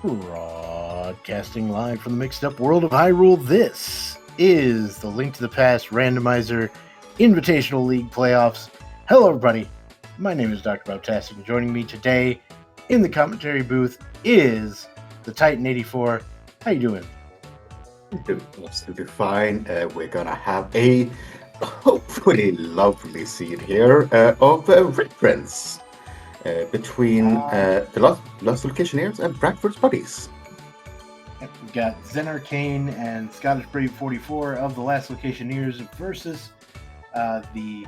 Broadcasting live from the mixed up world of Hyrule, this is the Link to the Past Randomizer Invitational League Playoffs. Hello, everybody. My name is Dr. Bautastic, and joining me today in the commentary booth is the Titan84. How you doing? Absolutely fine. We're gonna have a hopefully lovely scene here of reference between the Lost Locationeers and Bratwurst buddies. We've got Zen Arcane and Scottish Brave 44 of the Last Locationeers versus the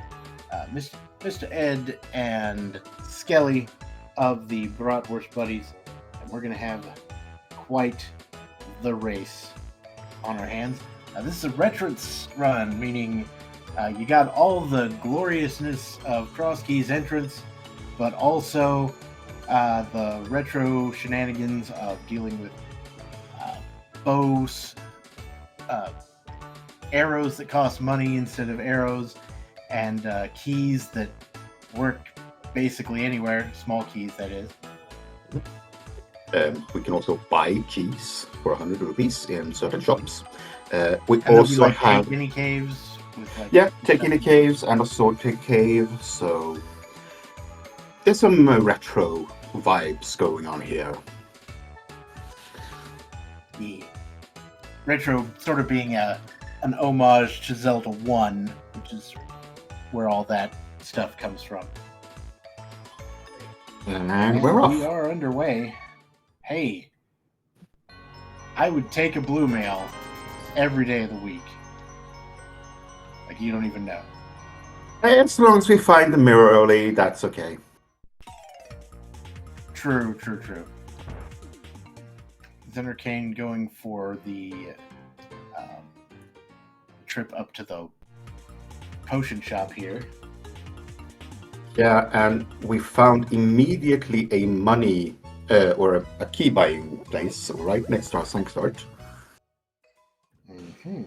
Mr. Ed and Skelly of the Bratwurst buddies. And we're going to have quite the race on our hands. This is a retrance run, meaning you got all the gloriousness of Cross Keys entrance, but also the retro shenanigans of dealing with bows, arrows that cost money instead of arrows, and keys that work basically anywhere, small keys that is. We can also buy keys for 100 rupees in certain shops. We and also we have take mini caves. With take in the caves and a sorted cave. So there's some retro vibes going on here. The retro sort of being an homage to Zelda 1, which is where all that stuff comes from. And we're off. We are underway. Hey, I would take a blue mail every day of the week. Like, you don't even know. As long as we find the mirror early, that's okay. True. Zen Arcane going for the trip up to the potion shop here. Yeah, and we found immediately a money or a key buying place right next to our Sanctart. Mm-hmm.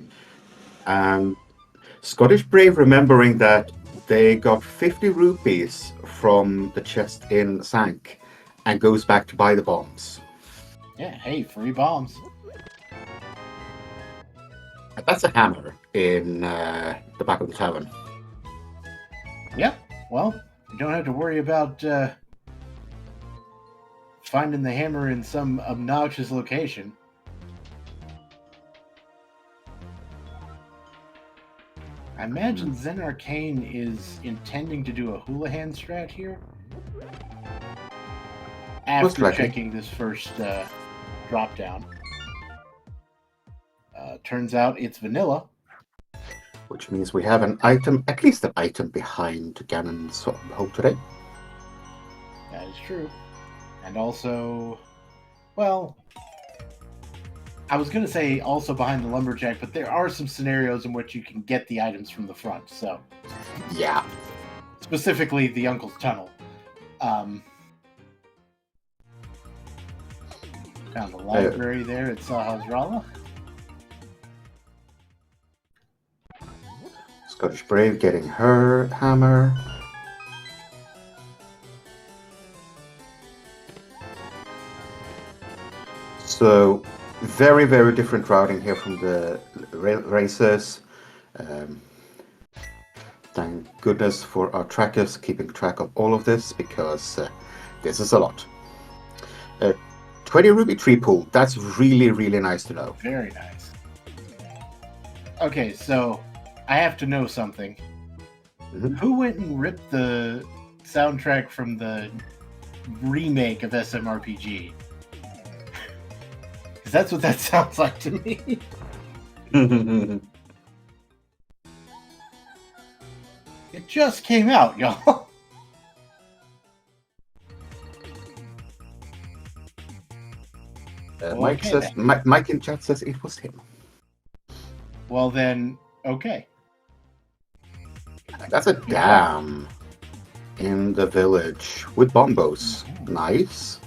And Scottish Brave, remembering that they got 50 rupees from the chest in Sank, and goes back to buy the bombs. Yeah, hey, free bombs. And that's a hammer in the back of the tavern. Yep. Well, you don't have to worry about finding the hammer in some obnoxious location. I imagine Zen Arcane is intending to do a Houlihan strat here. After checking this first drop down. Turns out it's vanilla. Which means we have an item, at least an item behind Ganon's hole today. That is true. And also, well, I was going to say also behind the lumberjack, but there are some scenarios in which you can get the items from the front, so. Yeah. Specifically the Uncle's Tunnel. Found the library there at Sahasrara. Scottish Brave getting her hammer. So, very, very different routing here from the races. Thank goodness for our trackers keeping track of all of this, because this is a lot. 20 Ruby Tree Pool, that's really, really nice to know. Very nice. Okay, so I have to know something. Mm-hmm. Who went and ripped the soundtrack from the remake of SMRPG? Because that's what that sounds like to me. It just came out, y'all. Mike says, Mike in chat says it was him. Well then, okay. That's a dam in the village with bombos. Nice.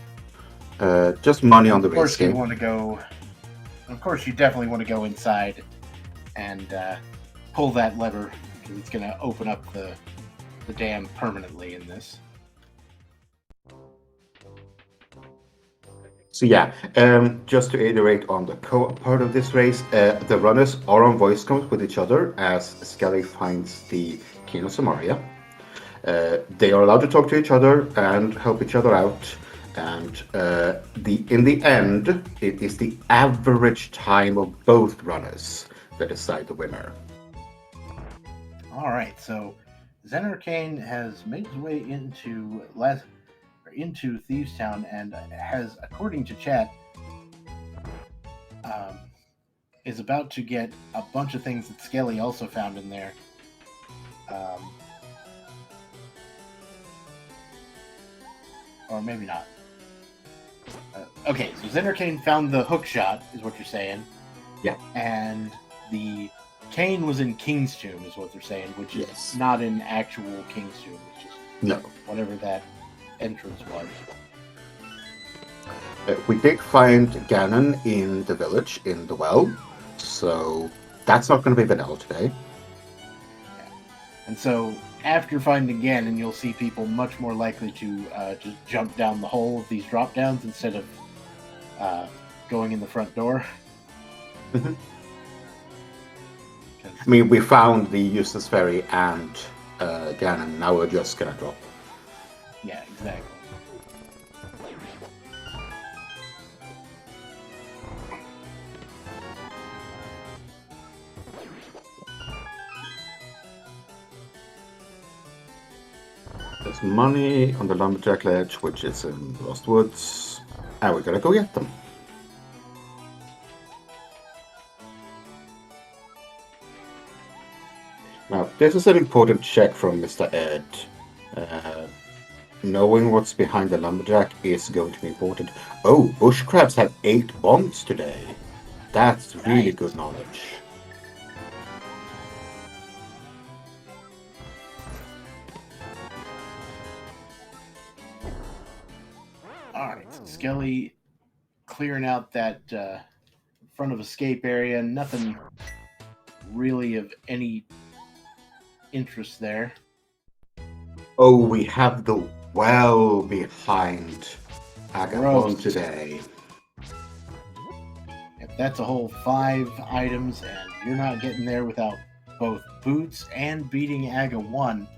Just money on the race game. Of course, you definitely want to go inside and pull that lever, because it's going to open up the dam permanently in this. So yeah, just to iterate on the co-op part of this race, the runners are on voice comms with each other as Skelly finds the King of Samaria. They are allowed to talk to each other and help each other out. And in the end, it is the average time of both runners that decide the winner. All right, so Zener Kane has made his way into Thieves Town and has, according to chat, um, is about to get a bunch of things that Skelly also found in there. Um, or maybe not. Okay, so Zener Kane found the hook shot, is what you're saying. Yeah. And the Kane was in King's Tomb, is what they're saying, which is Yes. not in actual King's Tomb. It's just No. whatever that entrance was. We did find Ganon in the village, in the well, so that's not going to be vanilla today. Yeah. And so after finding Ganon, you'll see people much more likely to just jump down the hole of these drop downs instead of going in the front door. Mm-hmm. I mean, we found the Eustace Ferry and Ganon. Now we're just gonna drop. Yeah, exactly. There's money on the lumberjack ledge, which is in Lost Woods, and we're gonna go get them. Now, this is an important check from Mr. Ed. Knowing what's behind the lumberjack is going to be important. Oh, bush crabs have 8 bombs today. That's really good knowledge. Alright, so Skelly clearing out that front of escape area. Nothing really of any interest there. Oh, we have the well behind Agabon today. Yep, that's a whole 5 items, and you're not getting there without both boots and beating Aga 1,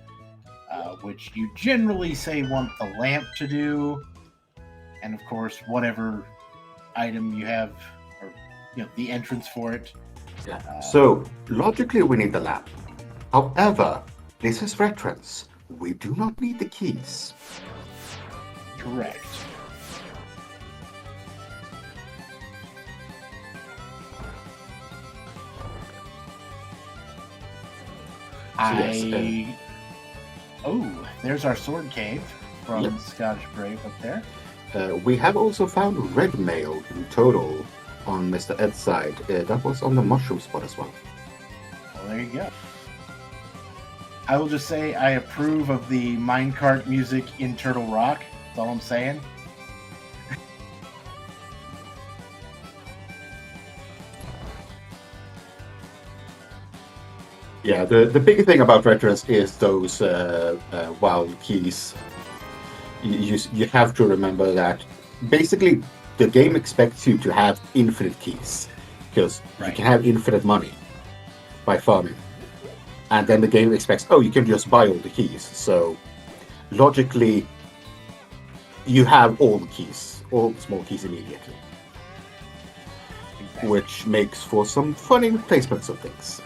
which you generally say want the lamp to do, and of course, whatever item you have, or the entrance for it. Yeah. So, logically, we need the lamp. However, this is veterans. We do not need the keys. Correct. Oh, there's our sword cave from Scottish Brave up there. We have also found red mail in total on Mr. Ed's side. That was on the mushroom spot as well. Well, there you go. I will just say I approve of the minecart music in Turtle Rock. That's all I'm saying. Yeah, the big thing about veterans is those wild keys. You have to remember that basically the game expects you to have infinite keys because you can have infinite money by farming. And then the game expects, oh, you can just buy all the keys. So logically, you have all the keys, all the small keys immediately. Exactly. Which makes for some funny replacements of things.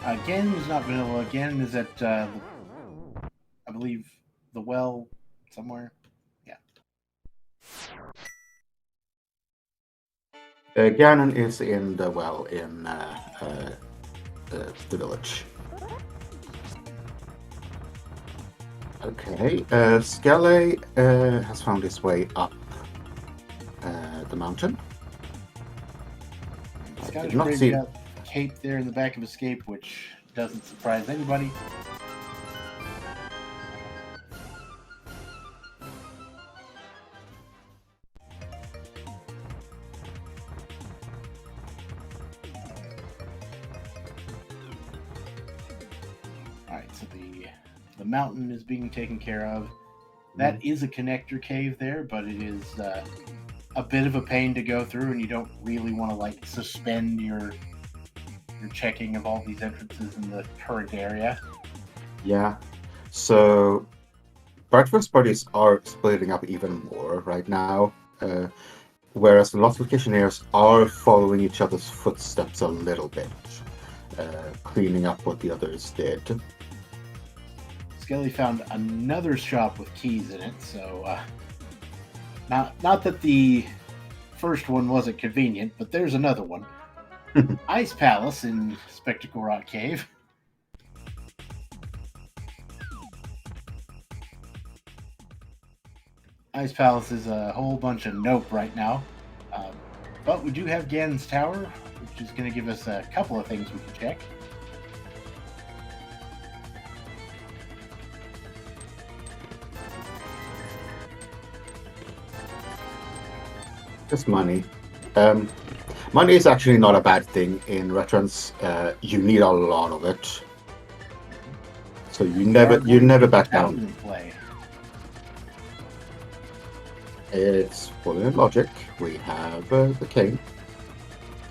Again is not vanilla. Again is at, I believe, the well somewhere. Yeah. Ganon is in the well in the village. Okay, Skele has found his way up the mountain. Scottish Brave got Cape there in the back of Escape, which doesn't surprise anybody. Alright, so the The mountain is being taken care of. That is a connector cave there, but it is a bit of a pain to go through, and you don't really want to like suspend your checking of all these entrances in the current area. Yeah. So Bratwurst parties are splitting up even more right now, whereas the Lost Locationeers are following each other's footsteps a little bit, cleaning up what the others did. Skelly found another shop with keys in it, so not that the first one wasn't convenient, but there's another one. Ice Palace in Spectacle Rock Cave. Ice Palace is a whole bunch of nope right now. But we do have Ganon's Tower, which is going to give us a couple of things we can check. Just money. Money is actually not a bad thing in veterans. You need a lot of it, so you never back down. Play. It's fully in logic. We have the king,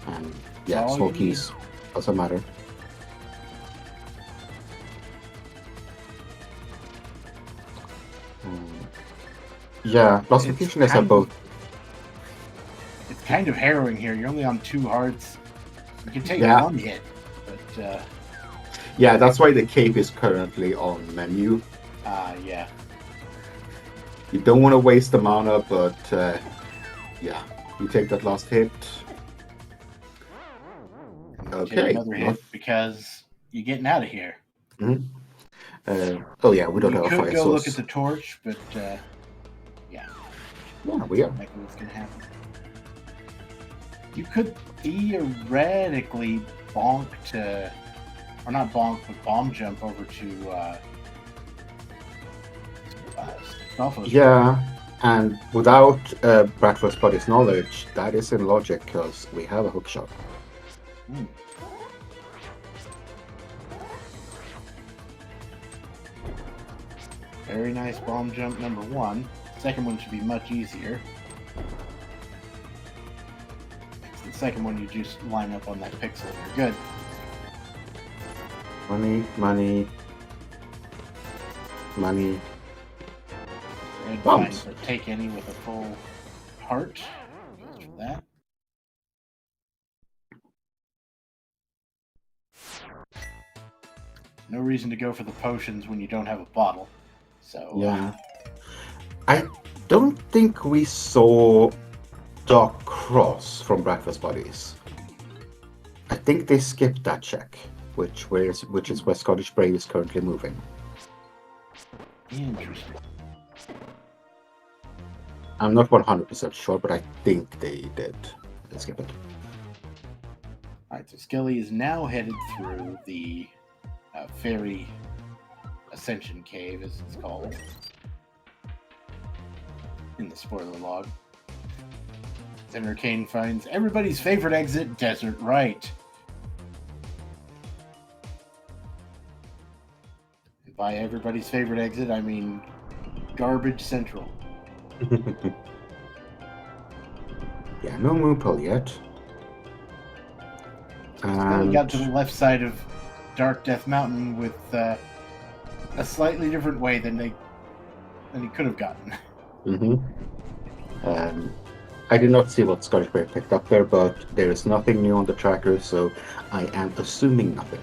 and yeah, small keys doesn't matter. Yeah, Lost Locationeers have both. It's kind of harrowing here. You're only on 2 hearts. You can take 1 hit, but yeah, that's why the cape is currently on menu. Yeah. You don't want to waste the mana, but yeah, you take that last hit. Okay. Take another hit because you're getting out of here. Mm-hmm. Oh yeah, we don't have a fire source. You could go look at the torch, but yeah. Yeah, we are. Exactly what's gonna happen. You could theoretically bonk to, or not bonk, but bomb jump over to Snuffles. Yeah, and without Bratwurst body's knowledge, that is in logic because we have a hook shot. Very nice bomb jump number 1. Second one should be much easier. The second one you just line up on that pixel and you're good. Money, money, money. Red finds but take any with a full heart. Goes for that. No reason to go for the potions when you don't have a bottle. So yeah. I don't think we saw Dark Cross from Bratwurst Bodies. I think they skipped that check, which is where Scottish Brave is currently moving. Interesting. I'm not 100% sure, but I think they did. Let's skip it. Alright, so Skelly is now headed through the Fairy Ascension Cave, as it's called, in the spoiler log. Senator Kane finds everybody's favorite exit, Desert Right. And by everybody's favorite exit, I mean Garbage Central. Yeah, no Moople yet. We got to the left side of Dark Death Mountain with a slightly different way than he could have gotten. I did not see what Scottish Brave picked up there, but there is nothing new on the tracker, so I am assuming nothing.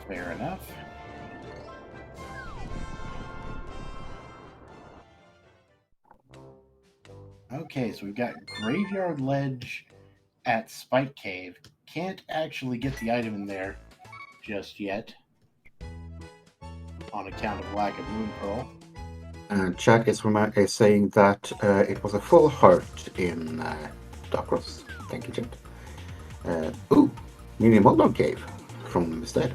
Fair enough. Okay, so we've got Graveyard Ledge at Spike Cave. Can't actually get the item in there just yet on account of lack of Moon Pearl. Chat is saying that it was a full heart in Dark Cross. Thank you, chat. Ooh, Mini Moldog Cave from Mr.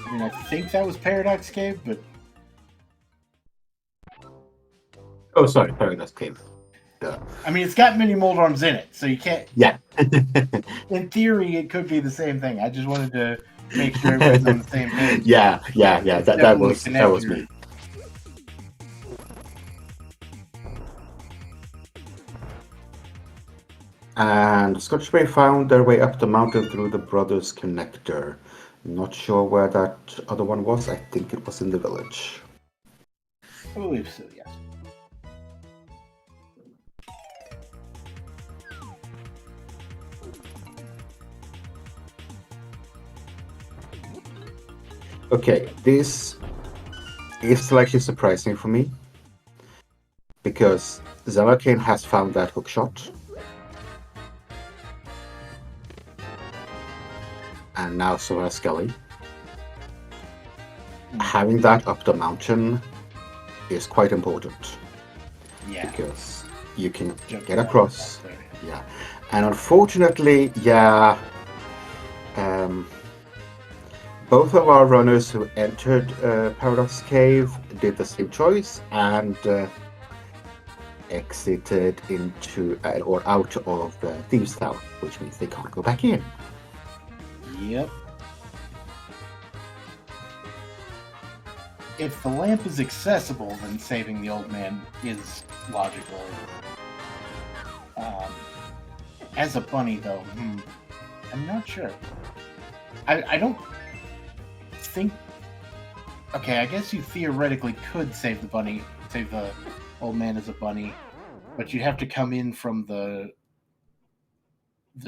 I mean, I think that was Paradox Cave, but Oh, sorry, Paradox Cave. Duh. I mean, it's got mini mold arms in it, so you can't. Yeah. In theory, it could be the same thing. I just wanted to make sure everybody's on the same page. Yeah. That Definitely was connector. me. And Scottish Bay found their way up the mountain through the Brothers Connector. Not sure where that other one was. I think it was in the village. I believe so, yes. Okay, this is slightly surprising for me because Zelakane has found that hook shot. And now so has Skelly. Having that up the mountain is quite important. Yeah. Because you can Jump get across. there. Yeah. And unfortunately, yeah, both of our runners who entered Paradox Cave did the same choice and exited into or out of Thieves Town, which means they can't go back in. Yep. If the lamp is accessible, then saving the old man is logical. As a bunny, though, I'm not sure. I don't think. Okay, I guess you theoretically could save the old man as a bunny, but you have to come in from the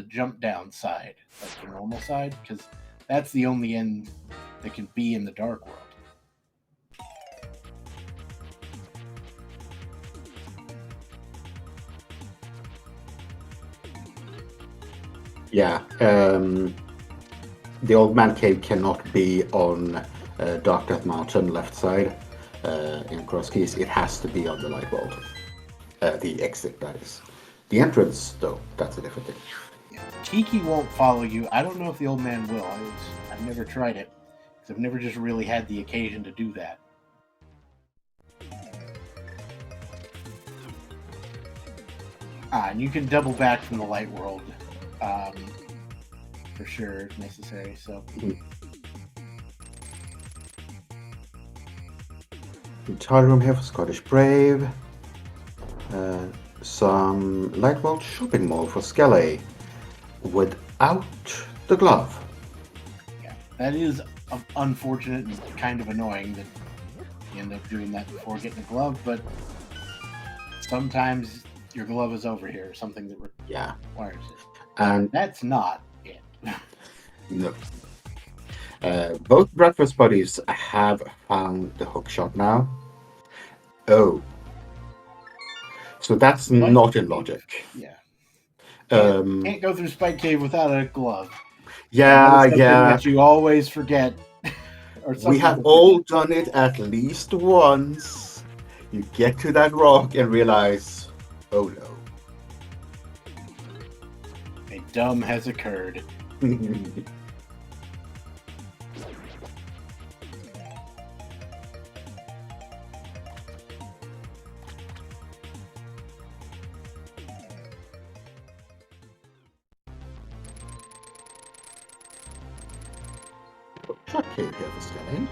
jump down side, like the normal side, because that's the only end that can be in the dark world. Yeah, the Old Man Cave cannot be on Dark Death Mountain left side in Cross Keys. It has to be on the light world. The exit, that is. The entrance, though, that's a different thing. Yeah. Tiki won't follow you. I don't know if the old man will. I've never tried it, because I've never just really had the occasion to do that. And you can double back from the light world. For sure, if necessary. So, Entire room here for Scottish Brave. Some light world shopping mall for Skelly without the glove. yeah, that is unfortunate and kind of annoying that you end up doing that before getting a glove. But sometimes your glove is over here, something that requires it. And that's not it. No. Both Bratwurst buddies have found the hook shot now. Oh. So that's not in logic. Yeah. Can't go through Spike Cave without a glove. Yeah. That you always forget. We have all done it at least once. You get to that rock and realize, oh no. A dumb has occurred. Shot cave here for Skelly.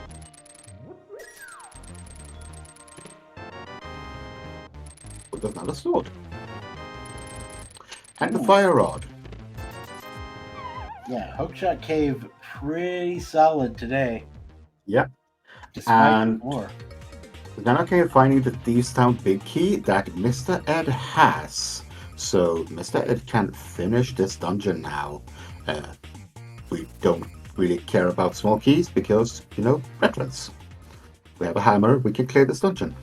With another sword. And a fire rod. Yeah, Hookshot Cave pretty solid today. Yep. Despite war. Then I came finding the Thieves Town big key that Mr. Ed has. So Mr. Ed can finish this dungeon now. We don't really care about small keys because, veterans. We have a hammer, we can clear this dungeon.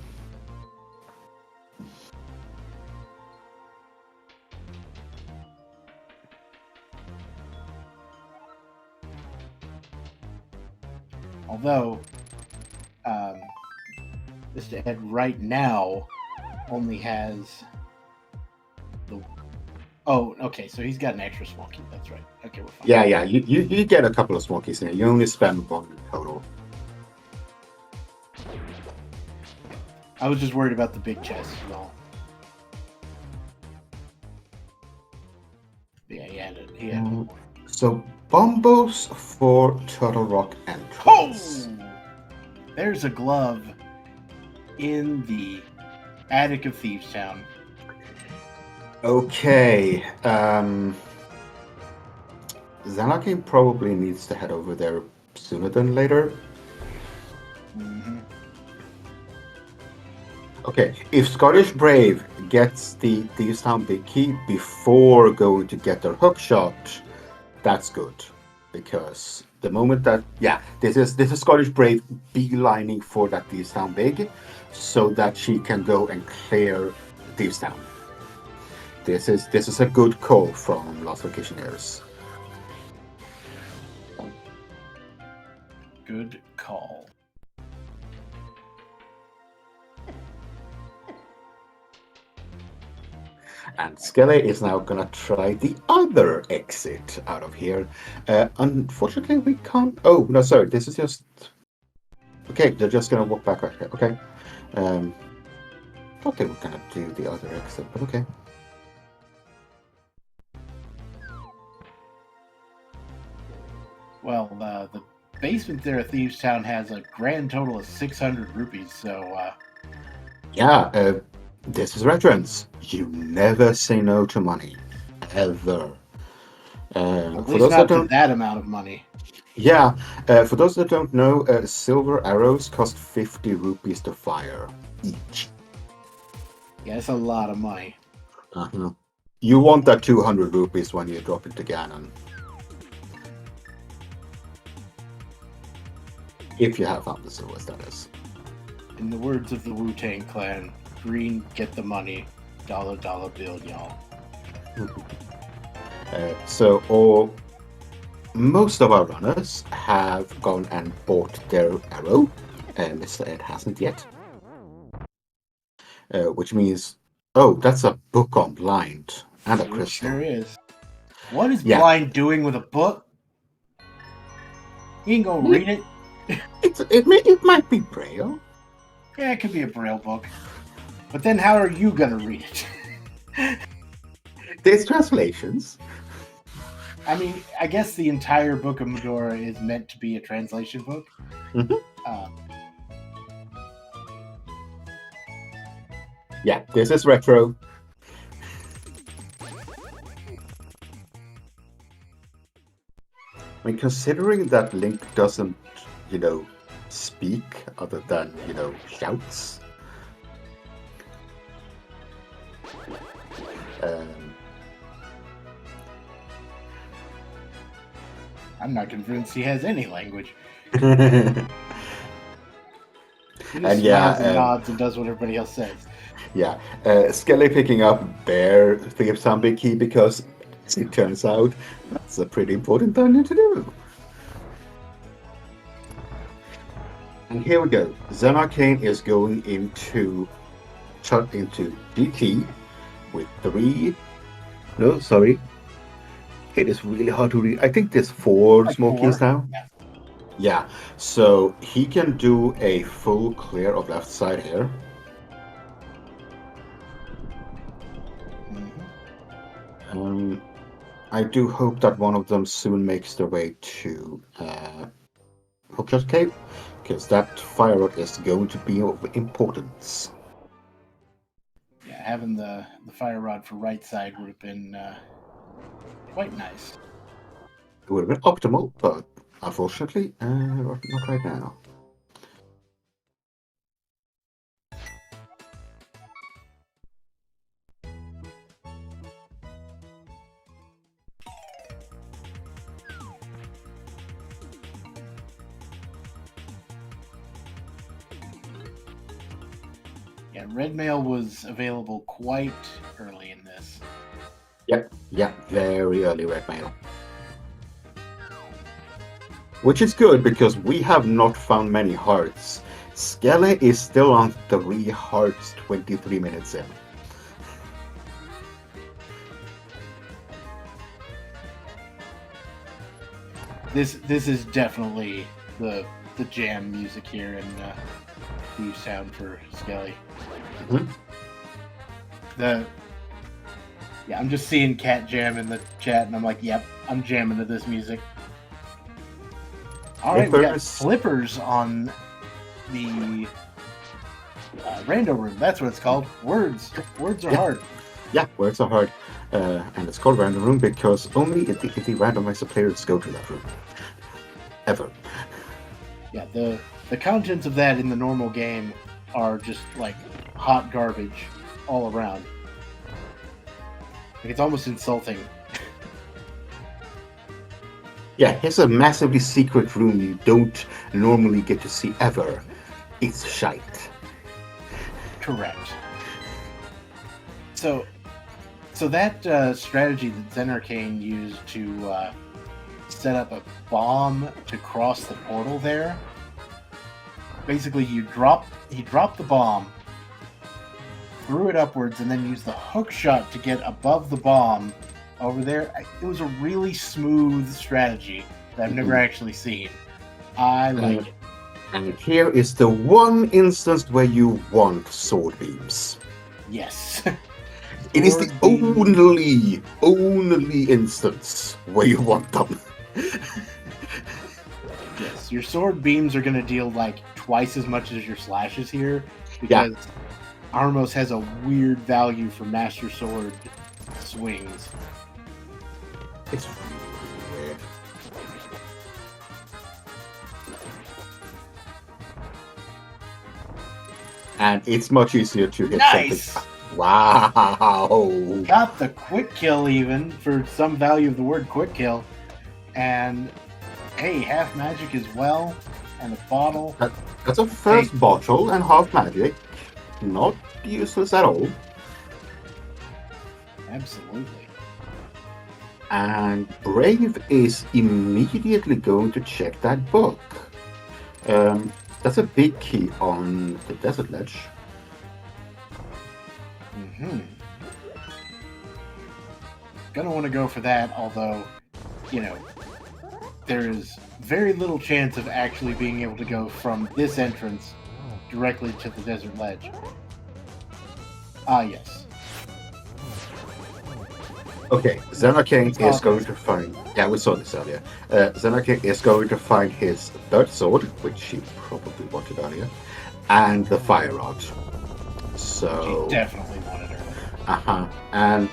Although, Mr. Ed right now only has the... Oh, okay, so he's got an extra small key. That's right. Okay, we're fine. Yeah, you get a couple of small keys in here. You only spend one total. I was just worried about the big chest. Well, yeah, he had it. He had it. So bombos for Turtle Rock Oh! entrance. There's a glove in the attic of Thieves Town. Okay. Xanakin probably needs to head over there sooner than later. Mm-hmm. Okay, if Scottish Brave gets the Thieves Town Big Key before going to get their hook shot, that's good. Because the moment that this is Scottish Brave beelining for that Thieves Town Big, so that she can go and clear Thieves Town. This is a good call from Lost Locationeers. Good call. And Skele is now gonna try the other exit out of here. Unfortunately, we can't. Oh no, sorry. This is just. Okay, they're just gonna walk back right here. Okay. Thought they were gonna do the other exit, but okay. Well, the basement there at Thieves Town has a grand total of 600 rupees, so Yeah, this is reference. You never say no to money, ever. at For least those that not to don't, that amount of money. yeah, for those that don't know, silver arrows cost 50 rupees to fire each. Yeah, it's a lot of money. Uh-huh. You want that 200 rupees when you drop into Ganon. If you have found the silver, that is. In the words of the Wu-Tang Clan, green, get the money, dollar bill, y'all. Most of our runners have gone and bought their arrow. Mr. Ed hasn't yet. Which means, oh, that's a book on blind and a crystal. Sure is. What is Yeah. Blind doing with a book? He ain't gonna read it. It might be Braille. Yeah, it could be a Braille book. But then how are you gonna read it? There's translations. I mean, I guess the entire Book of Medora is meant to be a translation book. Mm-hmm. Yeah, this is retro. I mean, considering that Link doesn't, speak other than, shouts. I'm not convinced he has any language. And He just smiles and nods and does what everybody else says. Yeah, Skelly picking up Bear Thieves Town Big Key because, as it turns out, that's a pretty important dungeon to do. And here we go. Xenarcane is going into GT with 3. No, sorry. It is really hard to read. I think there's 4 smoke keys now. Yeah, so he can do a full clear of left side here. Mm-hmm. I do hope that one of them soon makes their way to Hookshot Cave, because that fire rod is going to be of importance. Yeah, having the fire rod for right side would have been quite nice. It would have been optimal, but unfortunately, not right now. Yeah, red mail was available quite early in this. Yeah, very early red mail. Which is good because we have not found many hearts. Skele is still on 3 hearts 23 minutes in. This is definitely the jam music here, and theme sound for Skelly. Mhm. I'm just seeing Cat Jam in the chat, and I'm like, yep, I'm jamming to this music. All right, we got flippers on the rando room. That's what it's called. Words are hard. Yeah, words are hard. And it's called random room because only the randomizer players go to that room. Ever. Yeah, the contents of that in the normal game are just like hot garbage all around. Like, it's almost insulting. Yeah, here's a massively secret room you don't normally get to see ever. It's shite. Correct. So that strategy that Zen Arcane used to set up a bomb to cross the portal there. Basically, he dropped the bomb, threw it upwards, and then used the hook shot to get above the bomb over there. It was a really smooth strategy that I've never actually seen. I like it. And here is the one instance where you want sword beams. Yes. It is the only instance where you want them. Yes, your sword beams are going to deal like twice as much as your slashes here, because Armos has a weird value for Master Sword swings. It's really weird. And it's much easier to hit something. Wow! Got the quick kill even, for some value of the word quick kill. And hey, half magic as well, and a bottle. That's a first bottle and half magic. Not useless at all. Absolutely. And Brave is immediately going to check that book. That's a big key on the desert ledge. Gonna want to go for that, although, there is very little chance of actually being able to go from this entrance directly to the desert ledge. Ah, yes. Okay, Zen Arcane is going to find... Yeah, we saw this earlier. Zen Arcane is going to find his third sword, which he probably wanted earlier, and the fire rod. So... He definitely wanted her. And...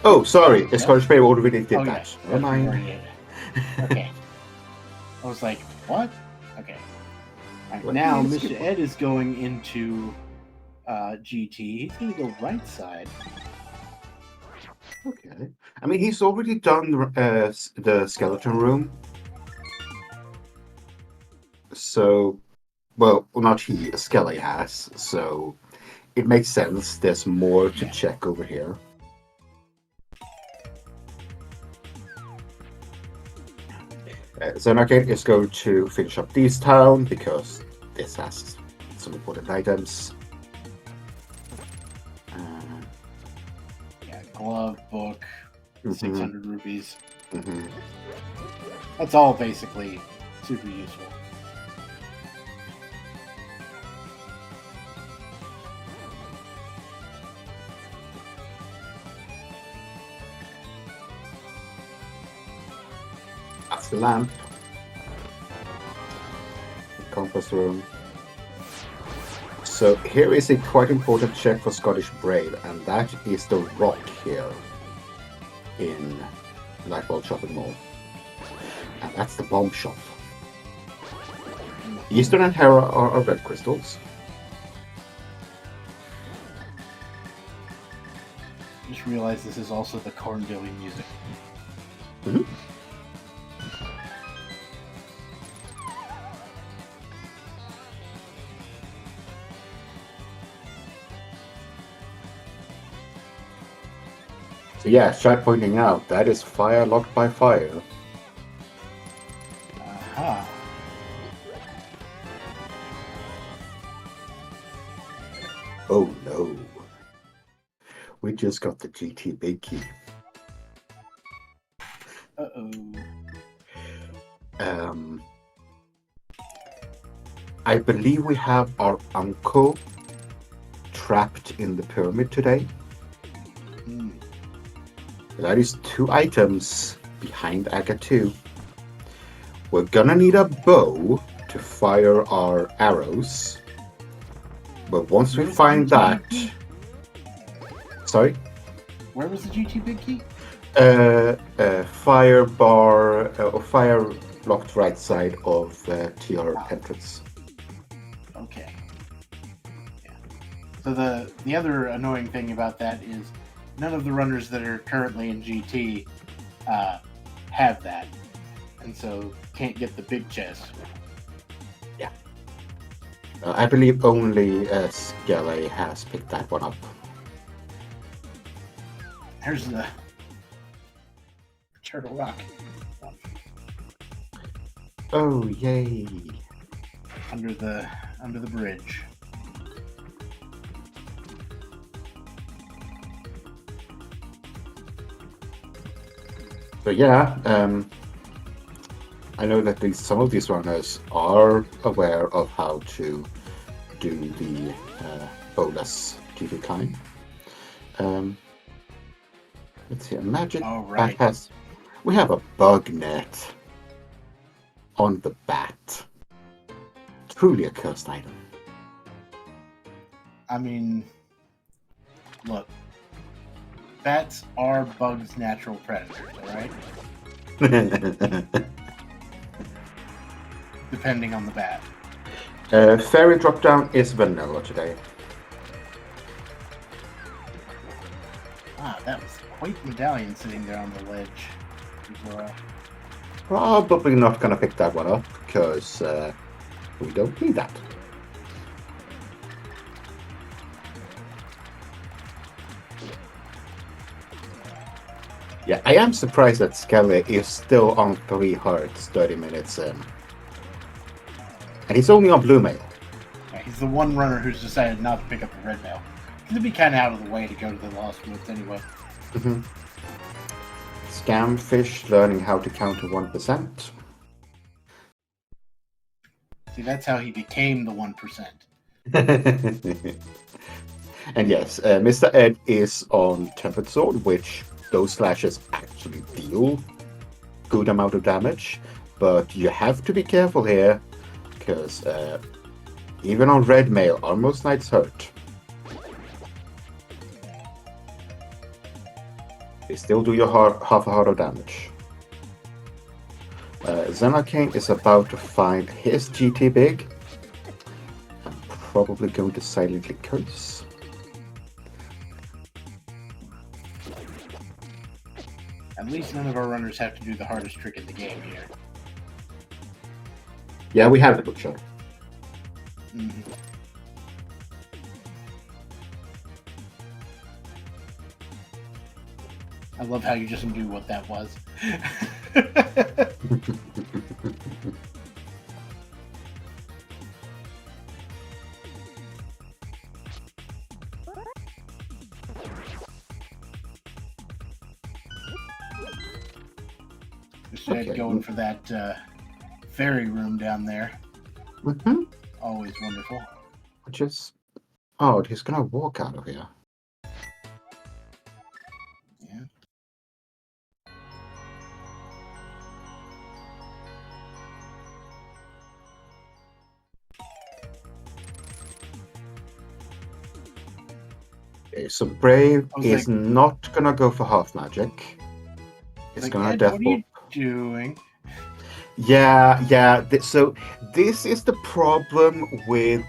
Oh, sorry, Scarlet Spray already did that. Never mind. Okay. I was like, what? Okay. Right, now, Mr. Ed is going into GT. He's going to go right side. Okay. I mean, he's already done the skeleton room. So, well, not he, Skelly has. So, it makes sense. There's more to check over here. Zen Arcane is going to finish up this town because this has some important items. Glove, book, 600 rupees. Mm-hmm. That's all basically super useful. That's the lamp. The compass room. So here is a quite important check for Scottish Brave, and that is the rock here in Lightball Shopping Mall. And that's the bomb shop. Eastern and Hera are red crystals. Just realized this is also the Cornbilly music. Mm-hmm. So yeah, Chad pointing out, that is fire locked by fire. Aha. Oh no. We just got the GT big key. Uh-oh. I believe we have our uncle trapped in the pyramid today. Hmm. That is 2 items behind Aga 2. We're gonna need a bow to fire our arrows. But once we Where's find the that... GT? Sorry? Where was the GT big key? Fire bar or fire locked right side of TR entrance. Okay. Yeah. So the other annoying thing about that is none of the runners that are currently in GT have that, and so can't get the big chest. Yeah. I believe only Skelly has picked that one up. There's the Turtle Rock one Oh, yay. under the bridge. So yeah, I know that some of these runners are aware of how to do the bonus GT climb. Let's see, a magic Oh, right. bat has... We have a bug net on the bat. Truly a cursed item. I mean, look, bats are bugs' natural predators, all right? Depending on the bat. Fairy drop down is vanilla today. Ah, that was quite the medallion sitting there on the ledge. Probably not gonna pick that one up because we don't need that. Yeah, I am surprised that Skelly is still on 3 hearts 30 minutes in. And he's only on blue mail. Yeah, he's the one runner who's decided not to pick up the red mail. It'd be kind of out of the way to go to the Lost Woods anyway. Mm-hmm. Scamfish learning how to count to 1%. See, that's how he became the 1%. And yes, Mr. Ed is on Tempered Sword, which those slashes actually deal good amount of damage. But you have to be careful here, because even on red mail, almost knights hurt. They still do you half a heart of damage. Zenarkane is about to find his GT big. I'm probably going to silently curse. At least none of our runners have to do the hardest trick in the game here. Yeah, we have the book shot. Mm-hmm. I love how you just knew what that was. Just going for that fairy room down there. Mm-hmm. Always wonderful. Which is odd. He's gonna walk out of here. Yeah. Okay, so Brave is not gonna go for half magic. It's gonna death. What are you doing? Yeah. So this is the problem with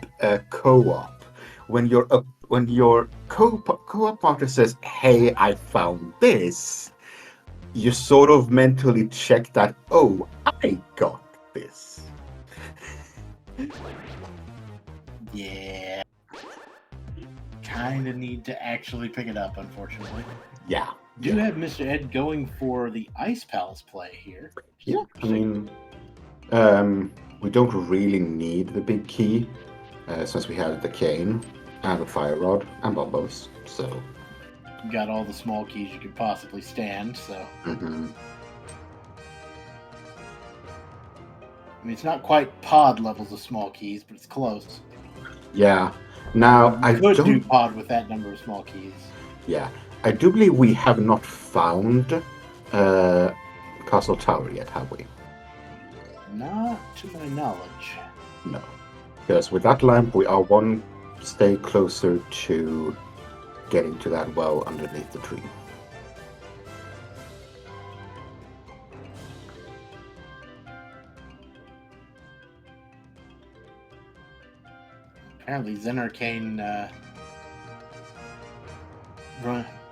co-op. When your co-op partner says, "Hey, I found this," you sort of mentally check that. Oh, I got this. Yeah. Kind of need to actually pick it up, unfortunately. Yeah. Do have Mr. Ed going for the Ice Palace play here. Yeah, I mean, we don't really need the big key since we have the cane and the fire rod and bombos. So you got all the small keys you could possibly stand. So. Mm-hmm. mean, it's not quite pod levels of small keys, but it's close. Yeah. Now, I You could do don't... pod with that number of small keys. Yeah. I do believe we have not found Castle Tower yet, have we? Not to my knowledge. No. Because with that lamp, we are one stay closer to getting to that well underneath the tree. Apparently, Zen Arcane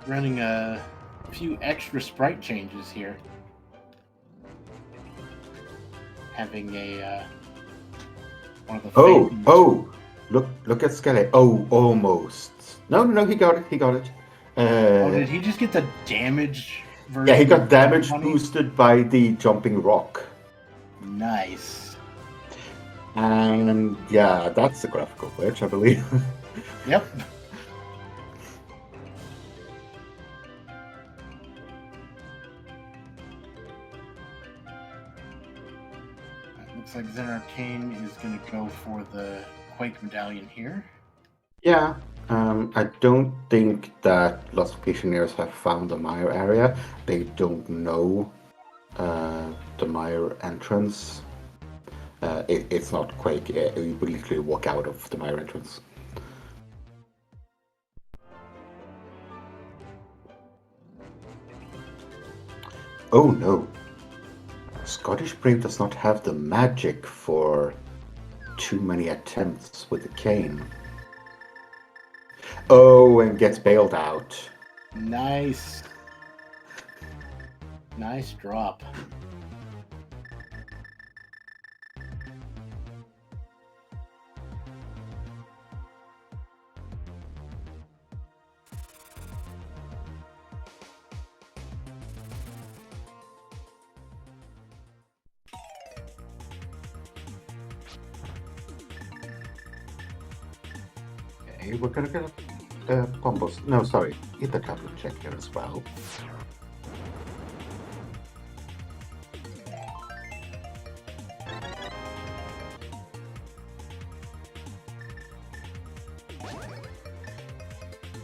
running a few extra sprite changes here. Having a one of the Look at Skelly. Oh, almost. No, he got it. Did he just get the damage version? Yeah, he got damage money? boosted by the jumping rock. Nice. And yeah, that's a graphical glitch, I believe. Yep. Looks like Zen Arcane is going to go for the Quake medallion here. Yeah, I don't think that Locationeers have found the mire area. They don't know the mire entrance. It's not Quake. You would literally walk out of the mire entrance. Oh no. Scottish Brave does not have the magic for too many attempts with the cane. Oh, and gets bailed out. Nice. Nice drop. Okay, we're gonna get Pombos. No, sorry, hit a couple check here as well.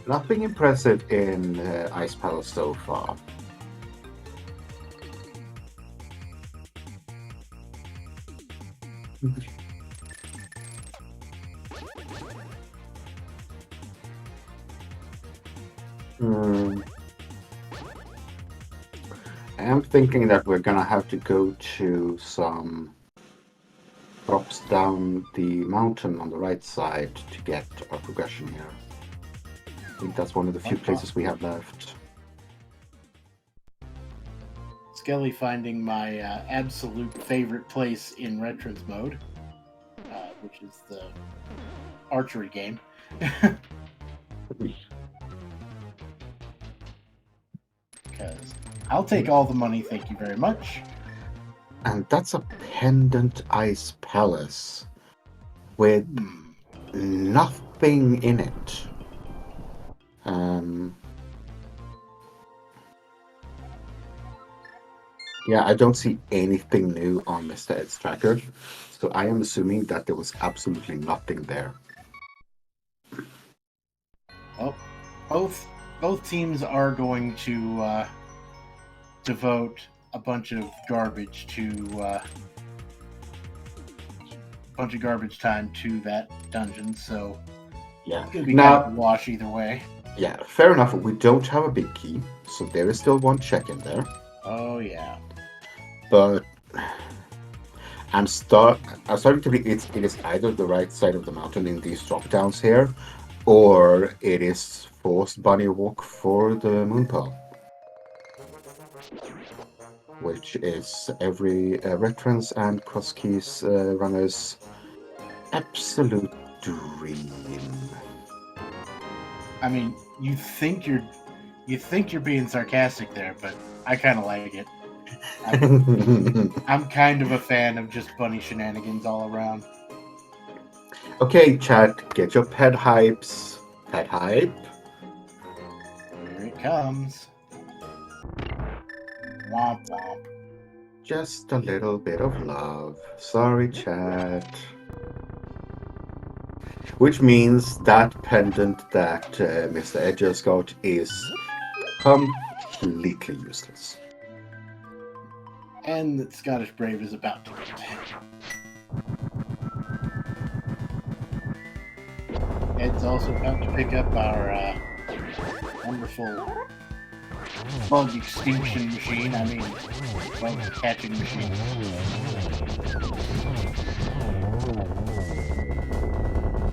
Nothing impressive in Ice Palace so far. I am thinking that we're gonna have to go to some drops down the mountain on the right side to get our progression here. I think that's one of the few places we have left. Skelly finding my absolute favorite place in Retrans mode, which is the archery game. Because I'll take all the money, thank you very much. And that's a pendant ice palace with nothing in it. Yeah, I don't see anything new on Mr. Ed's tracker, so I am assuming that there was absolutely nothing there. Well, both teams are going to devote a bunch of garbage time to that dungeon, so yeah, it's gonna be kind of a wash either way. Yeah, fair enough. We don't have a big key, so there is still one check in there. Oh yeah. But I'm starting to be it is either the right side of the mountain in these drop downs here, or it is forced bunny walk for the moon pearl, which is every Retrans and Cross Keys runner's absolute dream. I mean, you think you're being sarcastic there, but I kind of like it. I'm kind of a fan of just bunny shenanigans all around. Okay, chat, get your pet hypes. Pet hype. Here it comes. Womp womp. just a little bit of love. Sorry, chat. Which means that pendant that Mr. Ed just got is completely useless. And that Scottish Brave is about to get. Ed's also about to pick up our wonderful bug extinction machine. I mean, bug catching machine.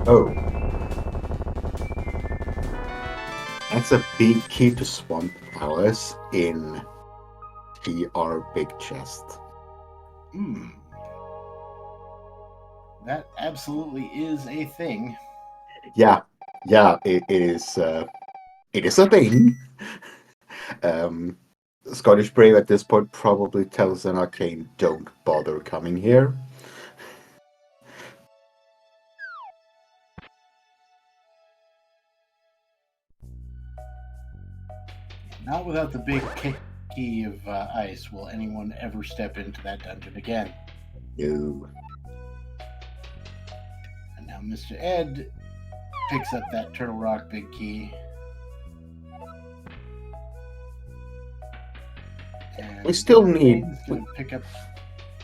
Oh. That's a big key to Swamp Palace in TR Big Chest. That absolutely is a thing. Yeah, it is. It is a thing. Scottish Brave at this point probably tells an Arcane, don't bother coming here. Not without the big key of ice will anyone ever step into that dungeon again. No. And now Mr. Ed picks up that Turtle Rock big key. And We still need... to pick up,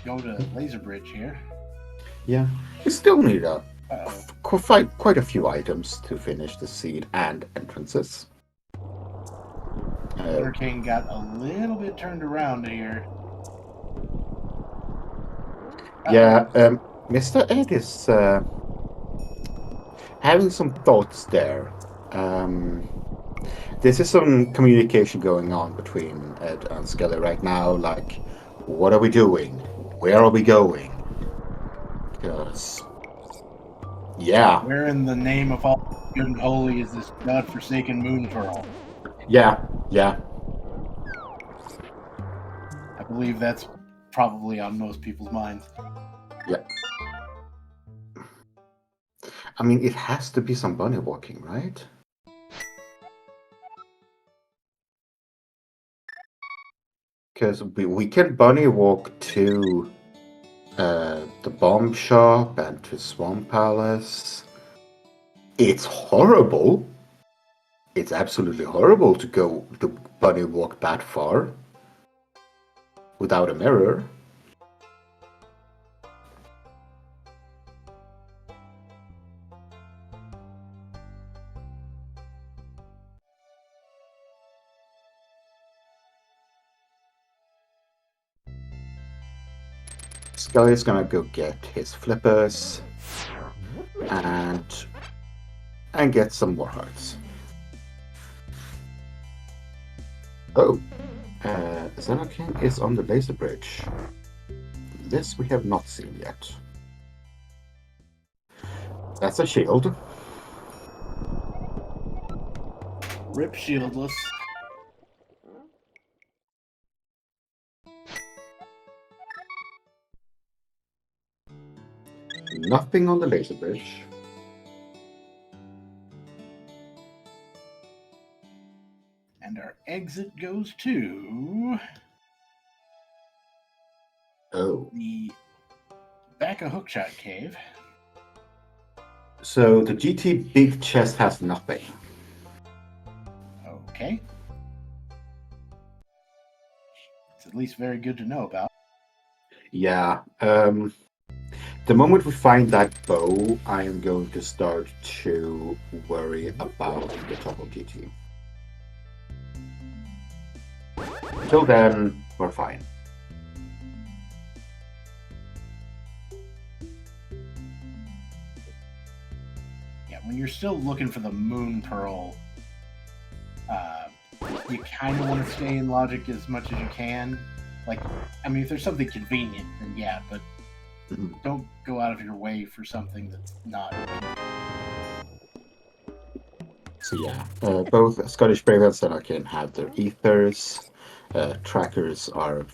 go to Laser Bridge here. Yeah, we still need quite a few items to finish the seed and entrances. Arcane got a little bit turned around here. Yeah, Mr. Ed is having some thoughts there. This is some communication going on between Ed and Skelly right now, like, what are we doing? Where are we going? Because, yeah. Where in the name of all good and holy is this godforsaken moon pearl? Yeah. I believe that's probably on most people's minds. Yeah. I mean, it has to be some bunny walking, right? Because we can bunny walk to the bomb shop and to Swamp Palace. It's horrible. It's absolutely horrible to go to bunny walk that far without a mirror. Scully's gonna go get his flippers and get some more hearts. Oh, Xenokin is on the laser bridge. This we have not seen yet. That's a shield. Rip shieldless. Nothing on the laser bridge. And our exit goes to... Oh. the back of Hookshot Cave. So the GT Big Chest has nothing. Okay. It's at least very good to know about. Yeah. The moment we find that bow, I am going to start to worry about the top of GT. Until then, we're fine. Yeah, when you're still looking for the Moon Pearl, you kind of want to stay in logic as much as you can. Like, I mean, if there's something convenient, then yeah, but don't go out of your way for something that's not. So yeah, both Scottish Brave and Xenokin have their ethers. Trackers are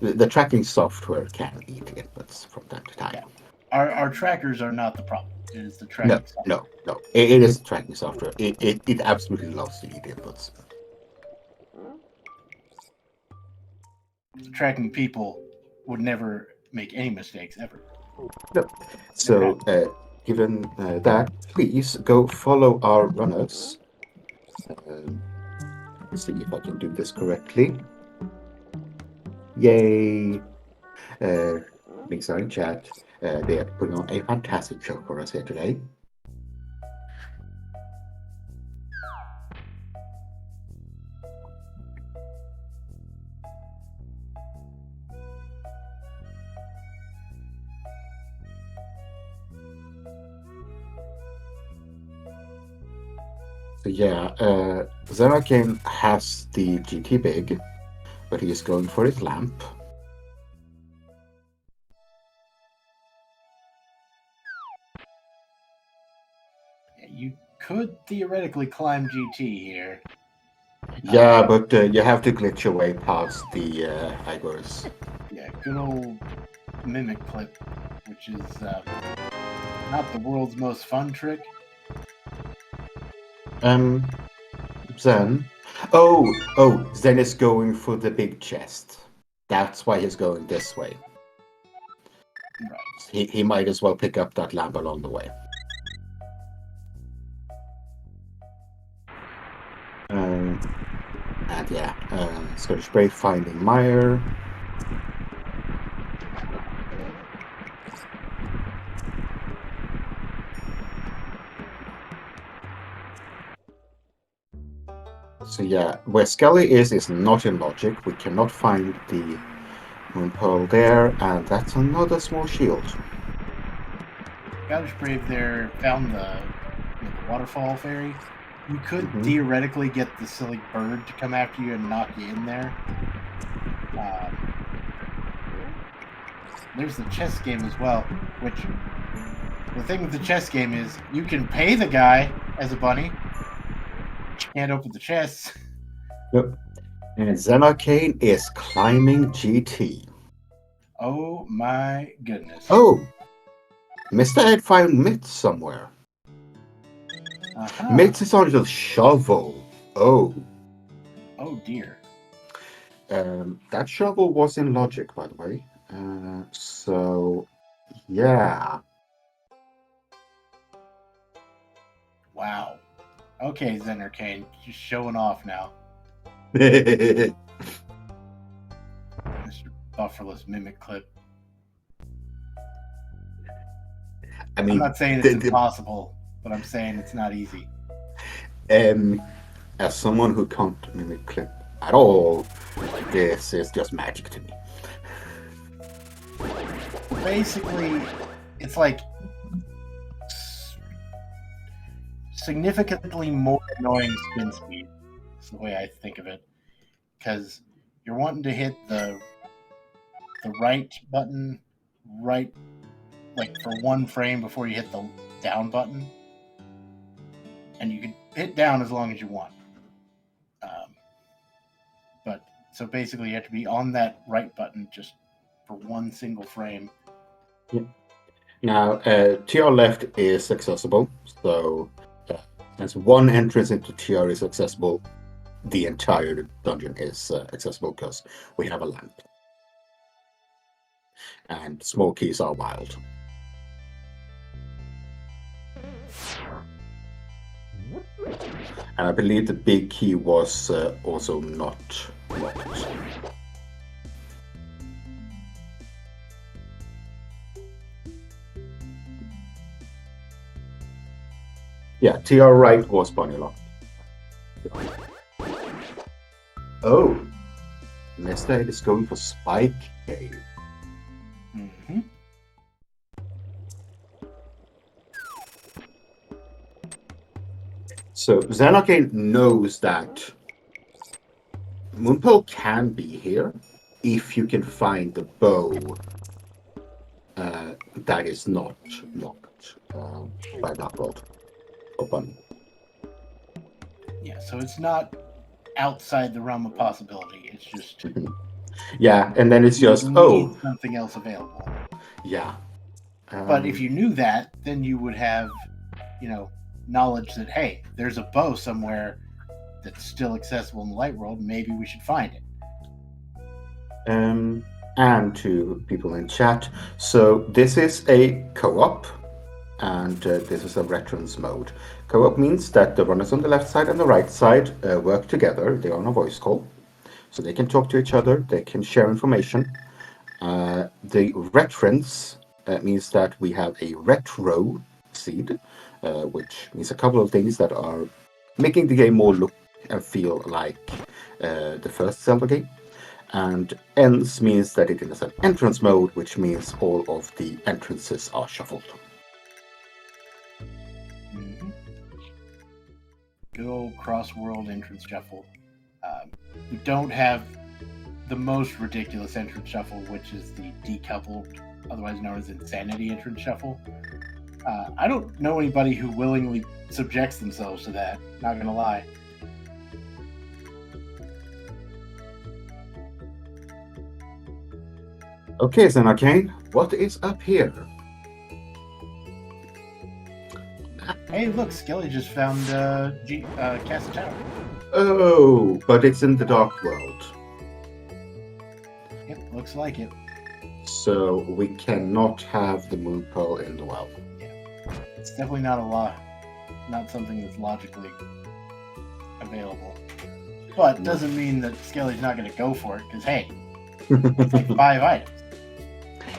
the tracking software can eat inputs from time to time. Yeah. Our trackers are not the problem. It is the tracking software. No. It is tracking software. It absolutely loves to eat inputs. tracking people would never make any mistakes ever. No. So, given that, please go follow our runners. Let's see if I can do this correctly. Yay! Links are in chat. They are putting on a fantastic show for us here today. So yeah, Zerakane has the GT Big, but he is going for his lamp. You could theoretically climb GT here. Yeah, but you have to glitch your way past the Igors. Yeah, good old mimic clip, which is not the world's most fun trick. Zen. Zen is going for the big chest. That's why he's going this way. Right. He might as well pick up that lamp along the way. And yeah, Scottish Brave finding Meyer. So yeah, where Skelly is not in logic. We cannot find the Moon Pearl there, and that's another small shield. Scottish Brave there found the waterfall fairy. You could theoretically get the silly bird to come after you and knock you in there. There's the chess game as well, which the thing with the chess game is you can pay the guy as a bunny. You can't open the chest. Yep. And Zerakane is climbing GT. Oh my goodness. Oh! Mr. Ed found Mitz somewhere. Mitz is on the shovel. Oh. Oh dear. That shovel was in logic, by the way. So, yeah. Wow. Okay, Zerakane, just showing off now. Mr. Bufferless mimic clip. I mean, I'm not saying it's impossible, but I'm saying it's not easy. As someone who can't mimic clip at all, this is just magic to me. Basically, it's like significantly more annoying spin speed. That's the way I think of it, because you're wanting to hit the right button right, like for one frame before you hit the down button, and you can hit down as long as you want. But so basically, you have to be on that right button just for one single frame. Yeah. Now, to your left is accessible, so as one entrance into TR is accessible, the entire dungeon is accessible because we have a lamp. And small keys are wild. And I believe the big key was also not locked. Yeah, TR right was bunny locked. Oh, Mr. Ed is going for Spike Cave. Mm-hmm. So Zerakane knows that Moonpearl can be here if you can find the bow that is not locked by Blackbolt or Bunny. Yeah, so it's not outside the realm of possibility. It's just yeah, and then it's just something else available. Yeah. But if you knew that, then you would have, knowledge that hey, there's a bow somewhere that's still accessible in the light world. Maybe we should find it. And to people in chat. So this is a co-op, and this is a veterans mode. Co-op means that the runners on the left side and the right side work together. They're on a voice call, so they can talk to each other. They can share information. The veterans means that we have a retro seed, which means a couple of things that are making the game more look and feel like the first Zelda game. And ends means that it is an entrance mode, which means all of the entrances are shuffled. Mm-hmm. Good old cross-world entrance shuffle. We don't have the most ridiculous entrance shuffle, which is the decoupled, otherwise known as insanity entrance shuffle. I don't know anybody who willingly subjects themselves to that, not gonna lie. Okay, then Arcane, what is up here? Hey, look, Skelly just found Castle Tower. Oh, but it's in the Dark World. Yep, looks like it. So we cannot have the Moon Pearl in the well. Yeah, it's definitely not something that's logically available. But doesn't mean that Skelly's not going to go for it, because hey, it's like 5 items.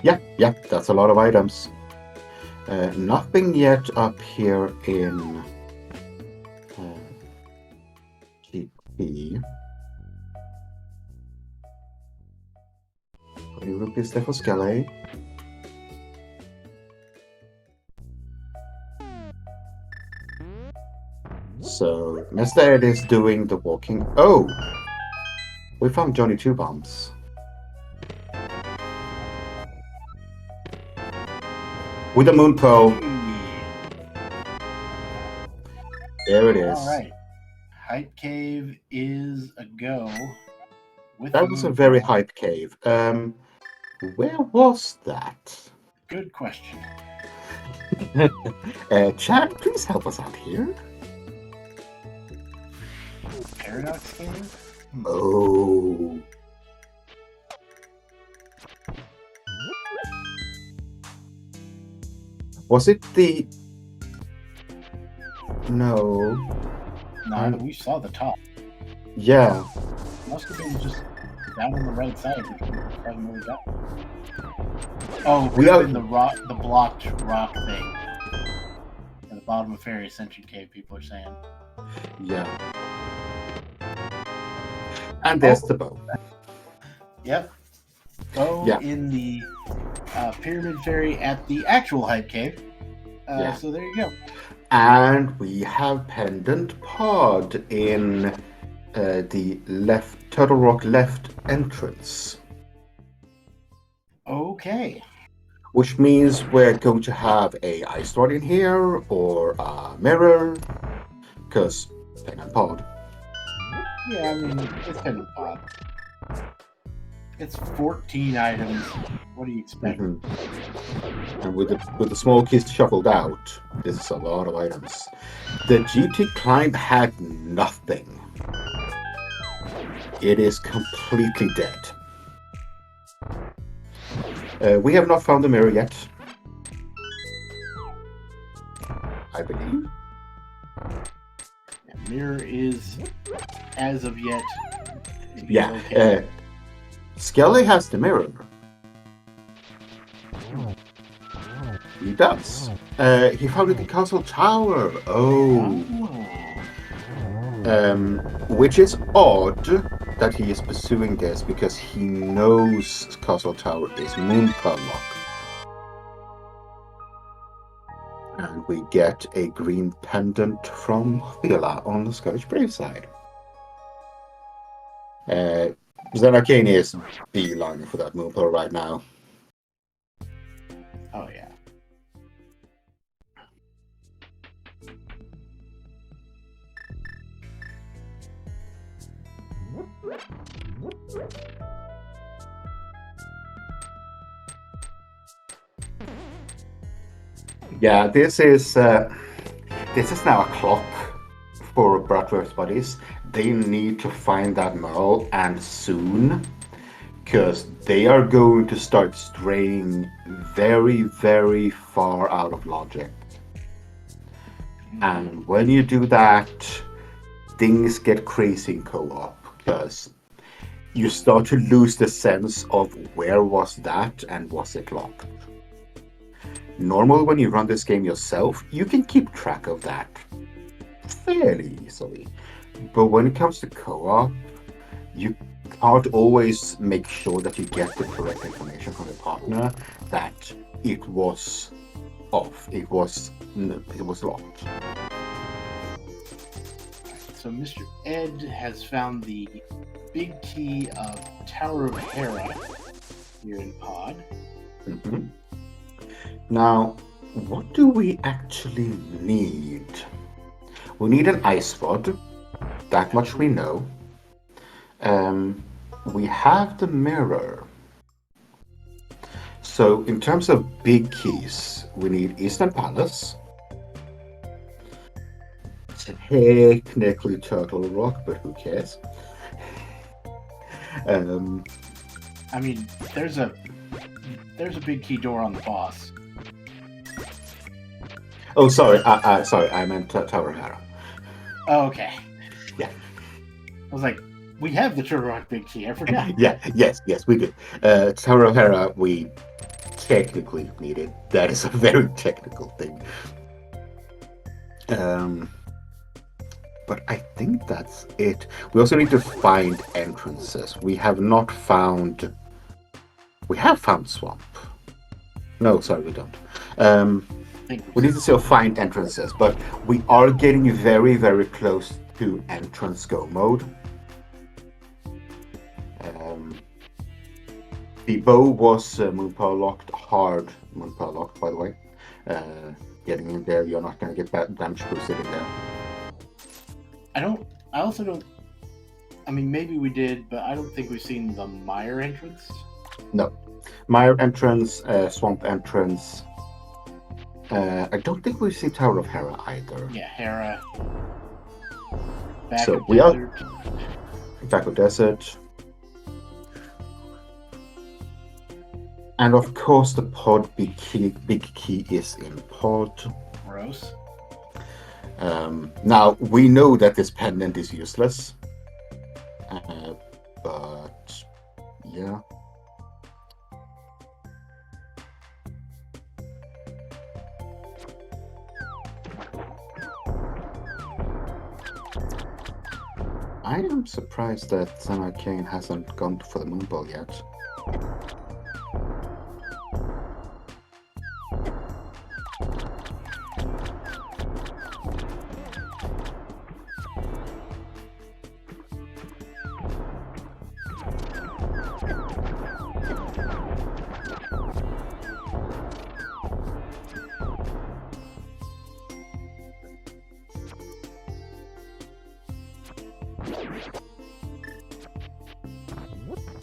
Yeah, that's a lot of items. Nothing yet up here in GP. 20 rupees there for Skelly. So, Mr. Ed is doing the walking. Oh! We found Johnny Two Bombs. With the Moon Pearl. There it is. Alright. Hype Cave is a go. That was a very hype cave. Where was that? Good question. Chad, please help us out here. Paradox Cave? Oh. Was it the... No. No, we saw the top. Yeah. Must have been just down on the right side, which we haven't really got. Oh, we are in the blocked rock thing at the bottom of Fairy Ascension Cave. People are saying. Yeah. And there's the bow. Yep. Bow in the Pyramid Fairy at the actual Hype Cave. So there you go. And we have Pendant Pod in the left Turtle Rock left entrance. Okay. Which means we're going to have a ice rod in here or a mirror, because Pendant Pod. Yeah, I mean it's Pendant Pod. It's 14 items. What do you expect? Mm-hmm. And with the small keys shuffled out, this is a lot of items. The GT Climb had nothing. It is completely dead. We have not found the mirror yet. I believe. The mirror is, as of yet, yeah. Skelly has the mirror. He does. He found it in Castle Tower. Which is odd that he is pursuing this because he knows Castle Tower is Moon Pearl Lock. And we get a green pendant from Villa on the Scottish Brave side. Arcane is beeline for that Moon Pearl right now. Oh yeah. Yeah, this is now a clock for Bratwurst buddies. They need to find that Merle, and soon, because they are going to start straying very, very far out of logic. And when you do that, things get crazy in co-op because you start to lose the sense of where was that and was it locked. Normally, when you run this game yourself, you can keep track of that fairly easily. But when it comes to co-op, you can't always make sure that you get the correct information from the partner that it was off, it was locked. So Mr. Ed has found the big key of Tower of Hera here in Pod. Mm-hmm. Now, what do we actually need? We need an ice rod. That much we know. We have the mirror. So, in terms of big keys, we need Eastern Palace. Technically Turtle Rock, but who cares? I mean, there's a big key door on the boss. Oh, sorry. Sorry, I meant Tower of Hera. Oh, okay. Yeah. I was like, we have the Turtle Rock big key. I forgot. Yes, we do. Tower of Hera, we technically need it. That is a very technical thing. But I think that's it. We also need to find entrances. We have not found... We have found Swamp. No, sorry, we don't. We need to still find entrances, but we are getting very, very close to entrance go mode. The bow was moonpower locked, hard moonpower locked, by the way. Getting in there, you're not going to get damage boosted in there. I also don't... I mean, maybe we did, but I don't think we've seen the Mire entrance. No. Mire entrance, Swamp entrance. I don't think we've seen Tower of Hera either. Yeah, Hera. So we are... Back of Desert. And of course the pod big key is in pod. Gross. Now we know that this pendant is useless. But yeah. I am surprised that Semi-Kane hasn't gone for the moonball yet.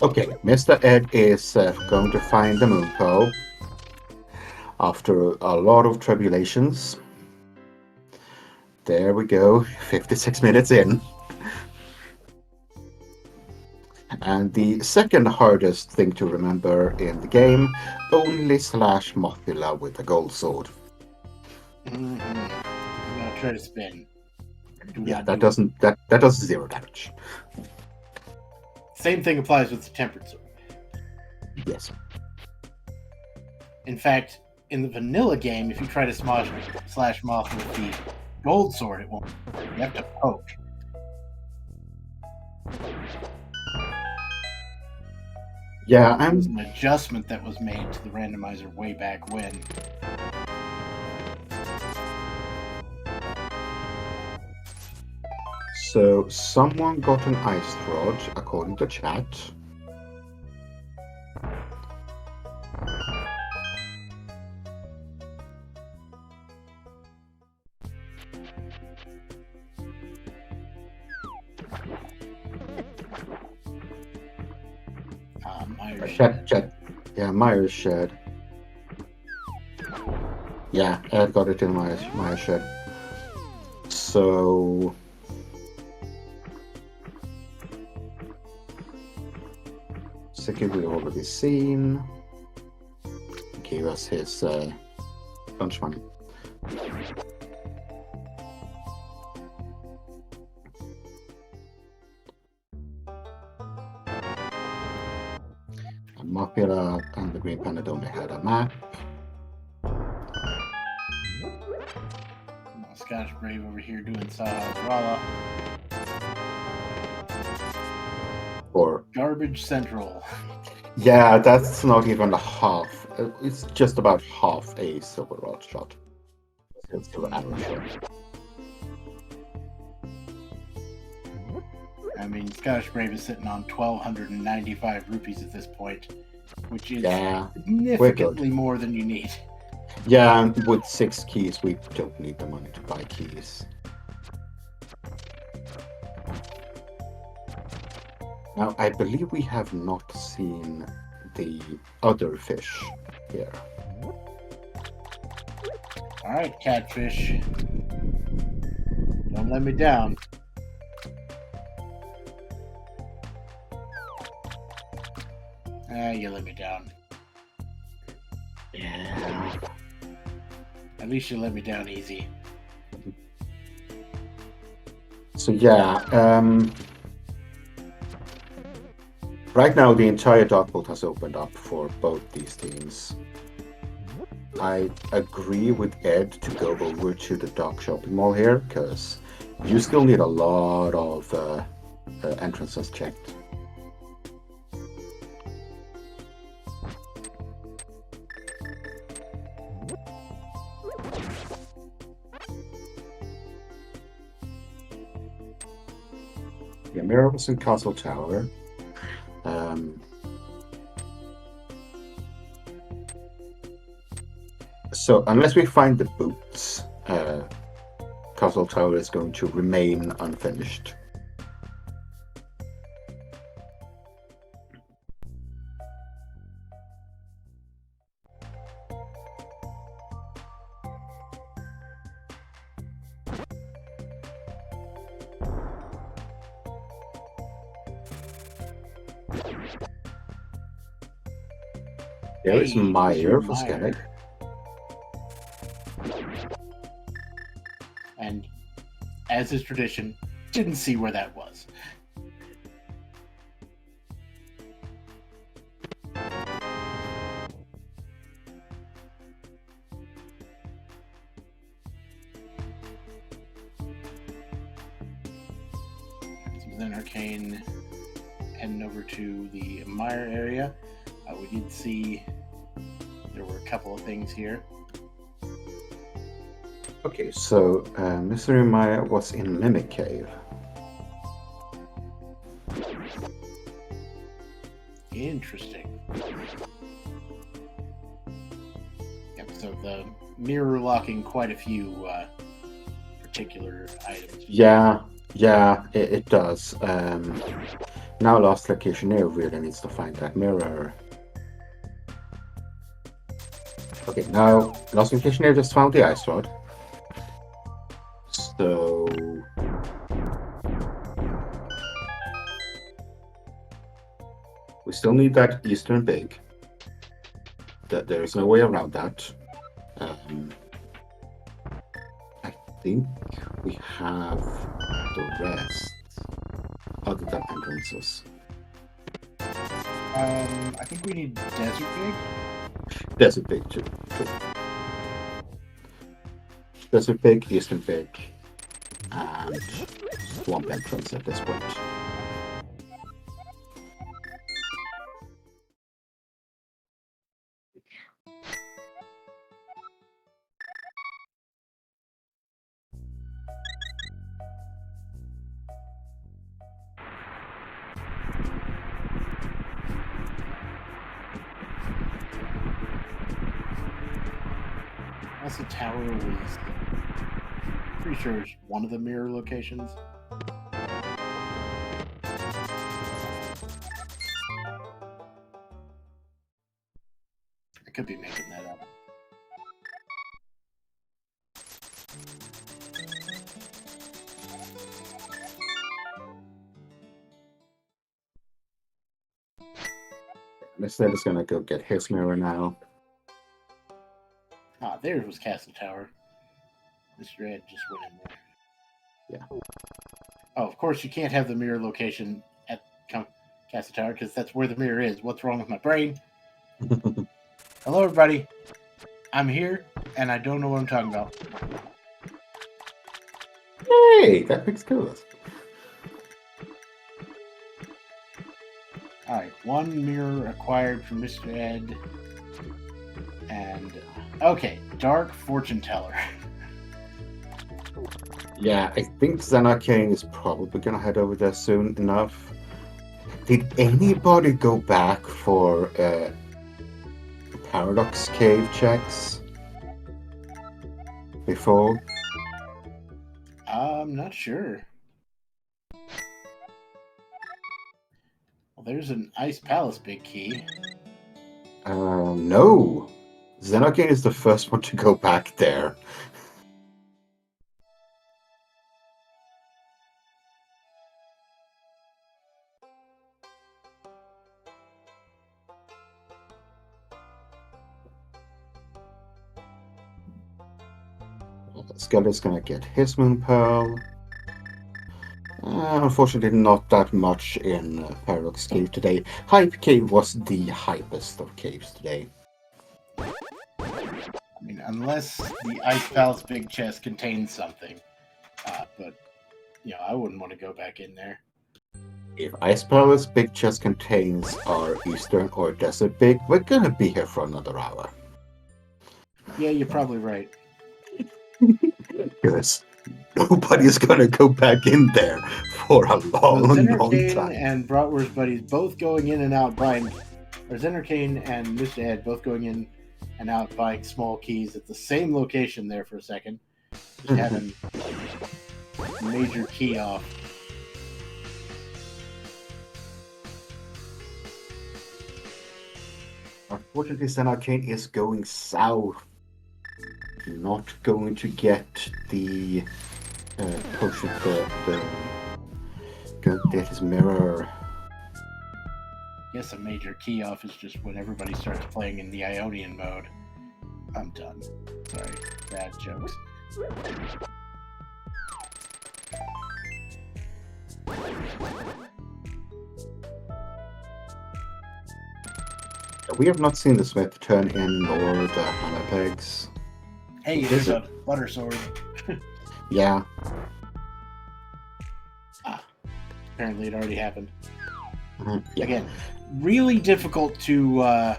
Okay, Mr. Ed is going to find the moonpow after a lot of tribulations. There we go, 56 minutes in. And the second hardest thing to remember in the game, only slash Mothula with a gold sword. I'm gonna try to spin. That does 0 damage. Same thing applies with the Tempered Sword. Yes. In fact, in the vanilla game, if you try to slash Moth with the gold sword, it won't. You have to poke. Yeah, There was an adjustment that was made to the randomizer way back when. So someone got an ice rod, according to chat. Chat. Yeah, Myers shed. Yeah, Ed got it in my shed. So... basically we've already seen. Gave us his lunch money. Mapilla and the Green Planet only had a map. Scottish Brave over here doing Saha Or Garbage Central. yeah, that's not even a half. It's just about half a silver rod shot. It's still an arrow shot. I mean, Scottish Brave is sitting on 1,295 rupees at this point, which is significantly more than you need. Yeah, and with 6 keys, we don't need the money to buy keys. Now, I believe we have not seen the other fish here. All right, catfish. Don't let me down. You let me down. Yeah. At least you let me down easy. So yeah, right now the entire dog boat has opened up for both these teams. I agree with Ed to go over to the dog shopping mall here, because you still need a lot of entrances checked. Yeah, Mirror was in Castle Tower. So unless we find the boots, Castle Tower is going to remain unfinished. There is Meyer for Skellig. And as is tradition, didn't see where that was. So then Arcane heading over to the Meyer area. We did see there were a couple of things here. Okay, so Mystery Maya was in Mimic Cave. Interesting. Yep, so the mirror locking quite a few particular items. Yeah, it does. Now Lost Locationeer really needs to find that mirror. Okay, now Lost Locationeer just found the ice rod. So we still need that Eastern Big. There is no way around that. I think we have the rest other than entrances. I think we need Desert Big. Desert Big too. Desert Big, Eastern Big, and Swamp Entrance at this point. Also, Tower was pretty sure it's one of the mirror locations. I could be making that up. Instead, is gonna go get his mirror now. Ah, there was Castle Tower. Mr. Ed just went in there. Yeah. Oh, of course you can't have the mirror location at Castle Tower because that's where the mirror is. What's wrong with my brain? Hello, everybody. I'm here, and I don't know what I'm talking about. Hey, that makes cool. Alright, one mirror acquired from Mr. Ed. And, okay, Dark Fortune Teller. Yeah, I think Xanarkane is probably gonna head over there soon enough. Did anybody go back for Paradox Cave checks before? I'm not sure. Well, there's an Ice Palace big key. No. Xenarkane is the first one to go back there. Skelly's gonna get his Moon Pearl. Unfortunately, not that much in Paradox Cave today. Hype Cave was the hypest of caves today. I mean, unless the Ice Palace big chest contains something. But, you know, I wouldn't want to go back in there. If Ice Palace big chest contains our Eastern or Desert Big, we're gonna be here for another hour. Yeah, you're probably right. Because nobody's gonna go back in there for a long, long time. And Bratwurst buddies both going in and out buying, or Xenarkane and Mr. Ed both going in and out buying small keys at the same location there for a second. Just having major key off. Unfortunately, Xenarkane is going south. Not going to get the potion, go get his mirror. I guess a major key off is just when everybody starts playing in the Ionian mode. I'm done. Sorry, bad jokes. We have not seen the Smith turn in or the Hannah pegs. Hey, there's a butter sword. Yeah. Apparently it already happened. Yeah. Again, really difficult to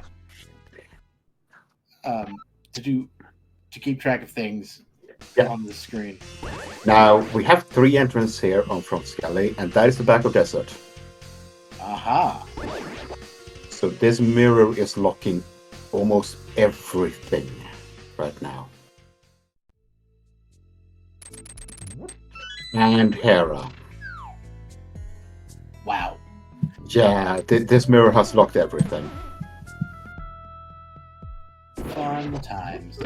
keep track of things on the screen. Now we have 3 entrances here on from Skelly, and that is the back of Desert. Aha! So this mirror is locking almost everything right now. And Hera. Wow. Yeah, this mirror has locked everything. Fun times.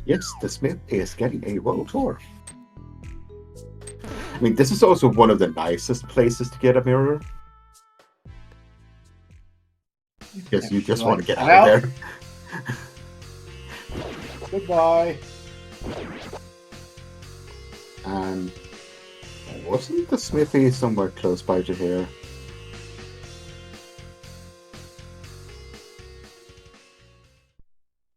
Yes, the Smith is getting a world tour. I mean, this is also one of the nicest places to get a mirror. Because you just want to get out of there. Goodbye. And wasn't the smithy somewhere close by to here?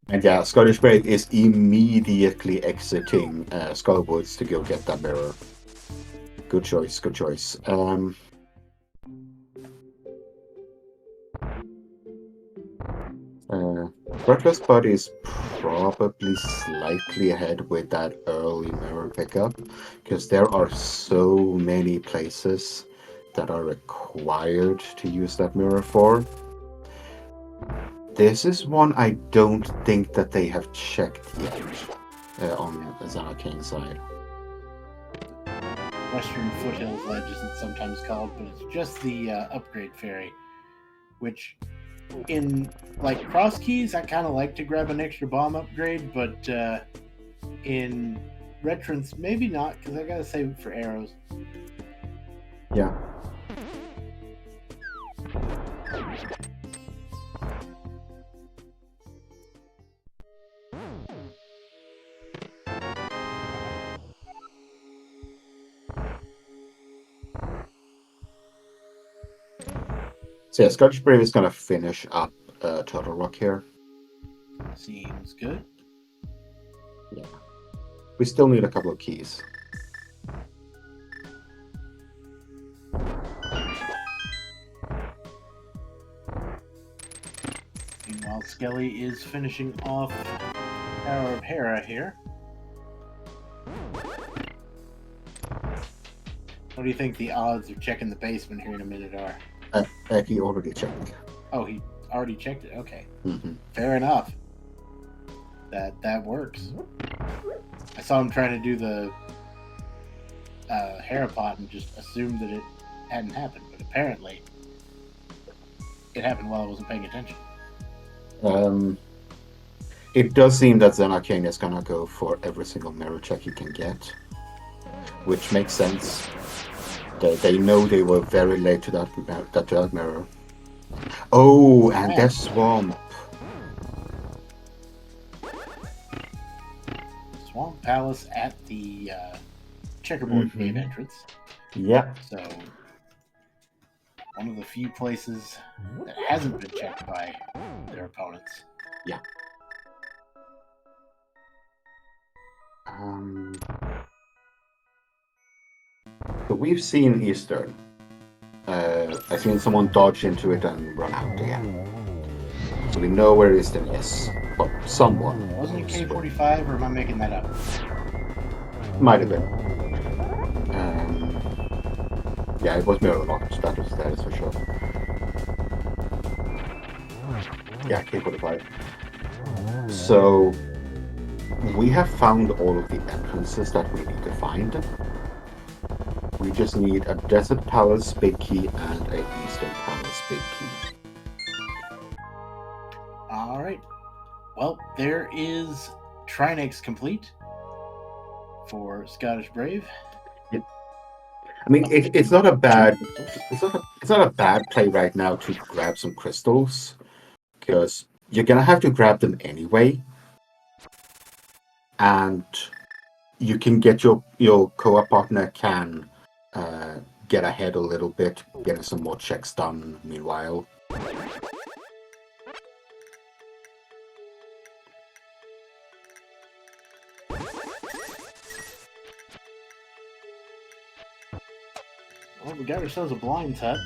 And yeah, Scottish Brave is immediately exiting Skullwoods to go get that mirror. Good choice, good choice. Reckless Buddy is probably slightly ahead with that early mirror pickup, because there are so many places that are required to use that mirror for. This is one I don't think that they have checked yet on the Xanarkane side. Western Foothills Ledge isn't sometimes called, but it's just the upgrade ferry, which in like cross keys, I kind of like to grab an extra bomb upgrade, but in Retrance, maybe not, because I gotta save it for arrows. Yeah. So yeah, Scottish Brave is gonna finish up Turtle Rock here. Seems good. Yeah. We still need a couple of keys. Meanwhile, Skelly is finishing off Tower of Hera here. What do you think the odds of checking the basement here in a minute are? He already checked. Oh, he already checked it? Okay. Mm-hmm. Fair enough. That works. I saw him trying to do the Hera pot and just assumed that it hadn't happened, but apparently it happened while I wasn't paying attention. It does seem that Zen Arcane is gonna go for every single mirror check he can get, which makes sense. They know they were very late to that mirror. Oh, and Man. their swamp. Swamp Palace at the checkerboard cave entrance. Yeah. So one of the few places that hasn't been checked by their opponents. Yeah. So we've seen Eastern. I've seen someone dodge into it and run out again. So we know where Eastern is. Well, someone. Wasn't it K45, or am I making that up? Might have been. Yeah, it was mirror locked. That is for sure. Yeah, K45. So we have found all of the entrances that we need to find. We just need a Desert Palace big key and a Eastern Palace big key. All right. Well, there is Trinex complete for Scottish Brave. Yeah. I mean, it's not a bad it's not a bad play right now to grab some crystals, because you're gonna have to grab them anyway, and you can get your co-op partner can get ahead a little bit, getting some more checks done meanwhile. Well, we got ourselves a blind hut.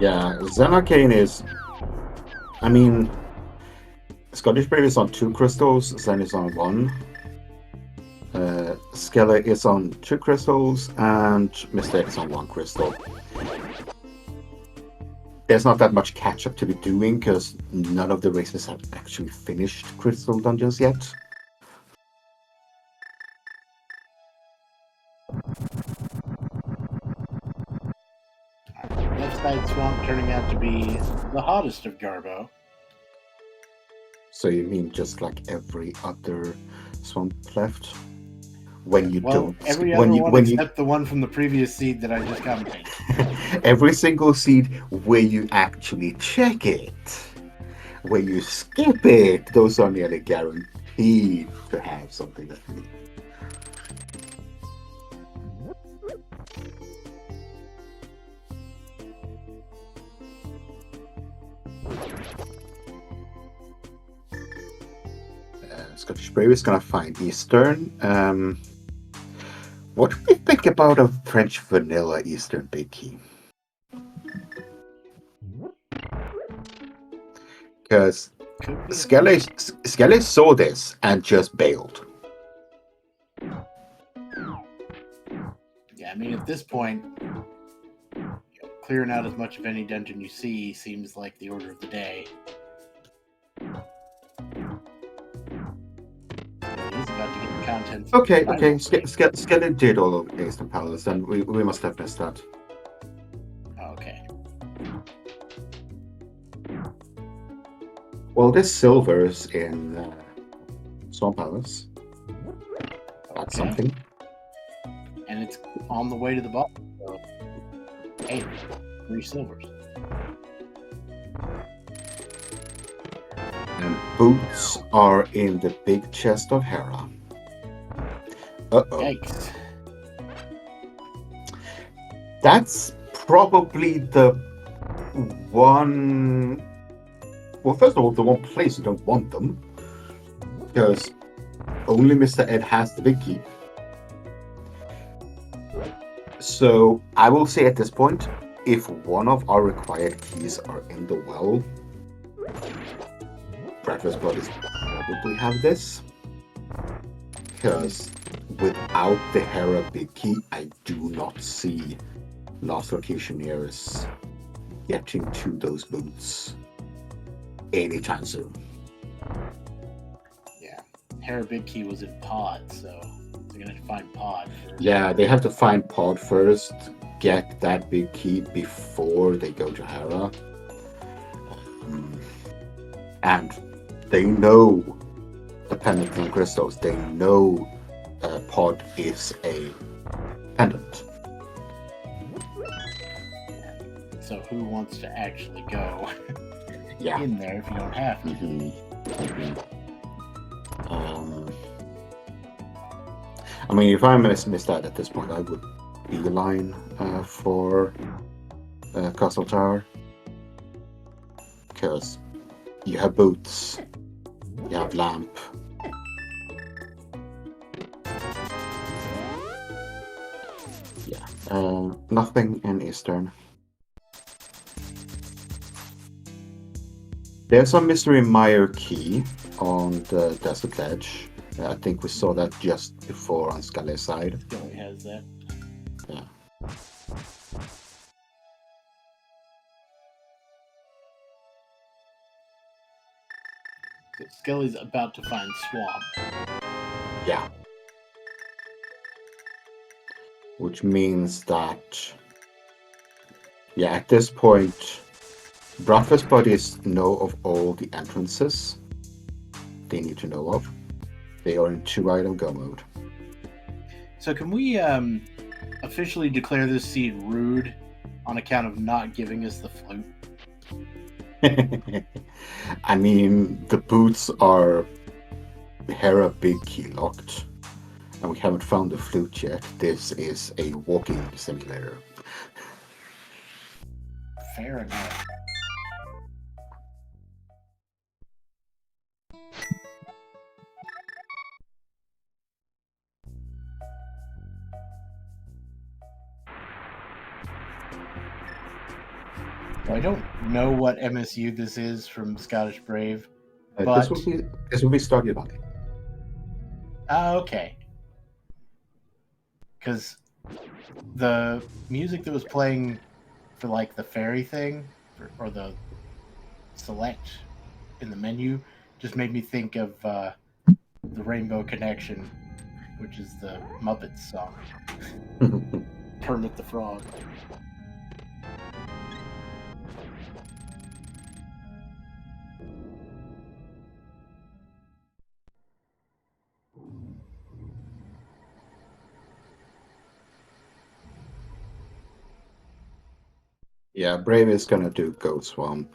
Yeah, Zen Arcane is... I mean, Scottish Brave is on 2 crystals, Zen is on 1. Skella is on 2 crystals, and Mr. is on 1 crystal. There's not that much catch-up to be doing, because none of the races have actually finished crystal dungeons yet. Left side swamp turning out to be the hottest of Garbo. So you mean just like every other swamp left? When you well, don't... every other one except the one from the previous seed that I just commented. Every single seed where you actually check it. Where you skip it, those are nearly guaranteed to have something that you need. Scottish Brave is gonna find Eastern. What do we think about a French vanilla Eastern big key? Because Skelle saw this and just bailed. Yeah, I mean, at this point, clearing out as much of any dungeon you see seems like the order of the day. contents. Okay, I okay. will say. Skelly did all of Eastern Palace, and we must have missed that. Okay. Well, there's silvers in Swamp Palace. That's Okay. something. And it's on the way to the bottom. So, hey, 3 silvers. And boots are in the big chest of Hera. Uh-oh. Yikes. That's probably the one... Well, first of all, the one place you don't want them. Because only Mr. Ed has the big key. So, I will say at this point, if one of our required keys are in the well, Bratwurst Brothers probably have this. Because without the Hera big key, I do not see Lost Locationeers getting to those boots anytime soon. Yeah. Hera Big Key was in Pod, so they're going to find Pod first. Yeah, they have to find Pod first, get that big key before they go to Hera. And they know the pendant and crystals. They know Pod is a pendant. So who wants to actually go Yeah. in there if you don't have to? I mean, if I missed that at this point, I would beeline for Castle Tower. Because you have boots, you have lamp. Yeah, nothing in Eastern. There's a Mystery Mire key on the Desert Ledge. I think we saw that just before on Scully's side. Scully has that. Yeah. So Skelly's about to find Swamp. Yeah. Which means that, yeah, at this point, Bratwurst buddies know of all the entrances they need to know of. They are in 2-item go mode. So can we officially declare this seed rude on account of not giving us the flute? I mean, the boots are Hera big key locked, and we haven't found the flute yet. This is a walking simulator. Fair enough. I don't know what MSU this is from Scottish Brave, but This will be Stardew Valley. Okay. Because the music that was playing for like the fairy thing or the select in the menu just made me think of the Rainbow Connection, which is the Muppets song. Kermit the Frog. Yeah, Brave is gonna do Goat Swamp.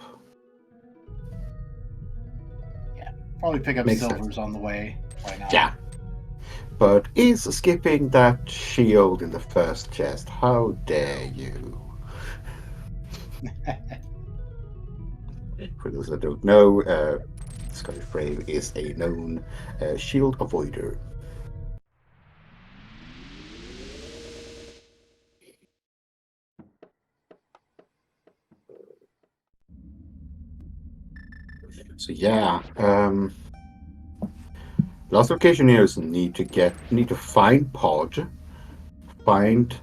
Yeah, probably pick up Makes silvers sense. on the way. Why not? Yeah. But is skipping that shield in the first chest. How dare you? For those that don't know, Scottish Brave is a known shield avoider. So yeah, Lost Locationeers need to find Pod, find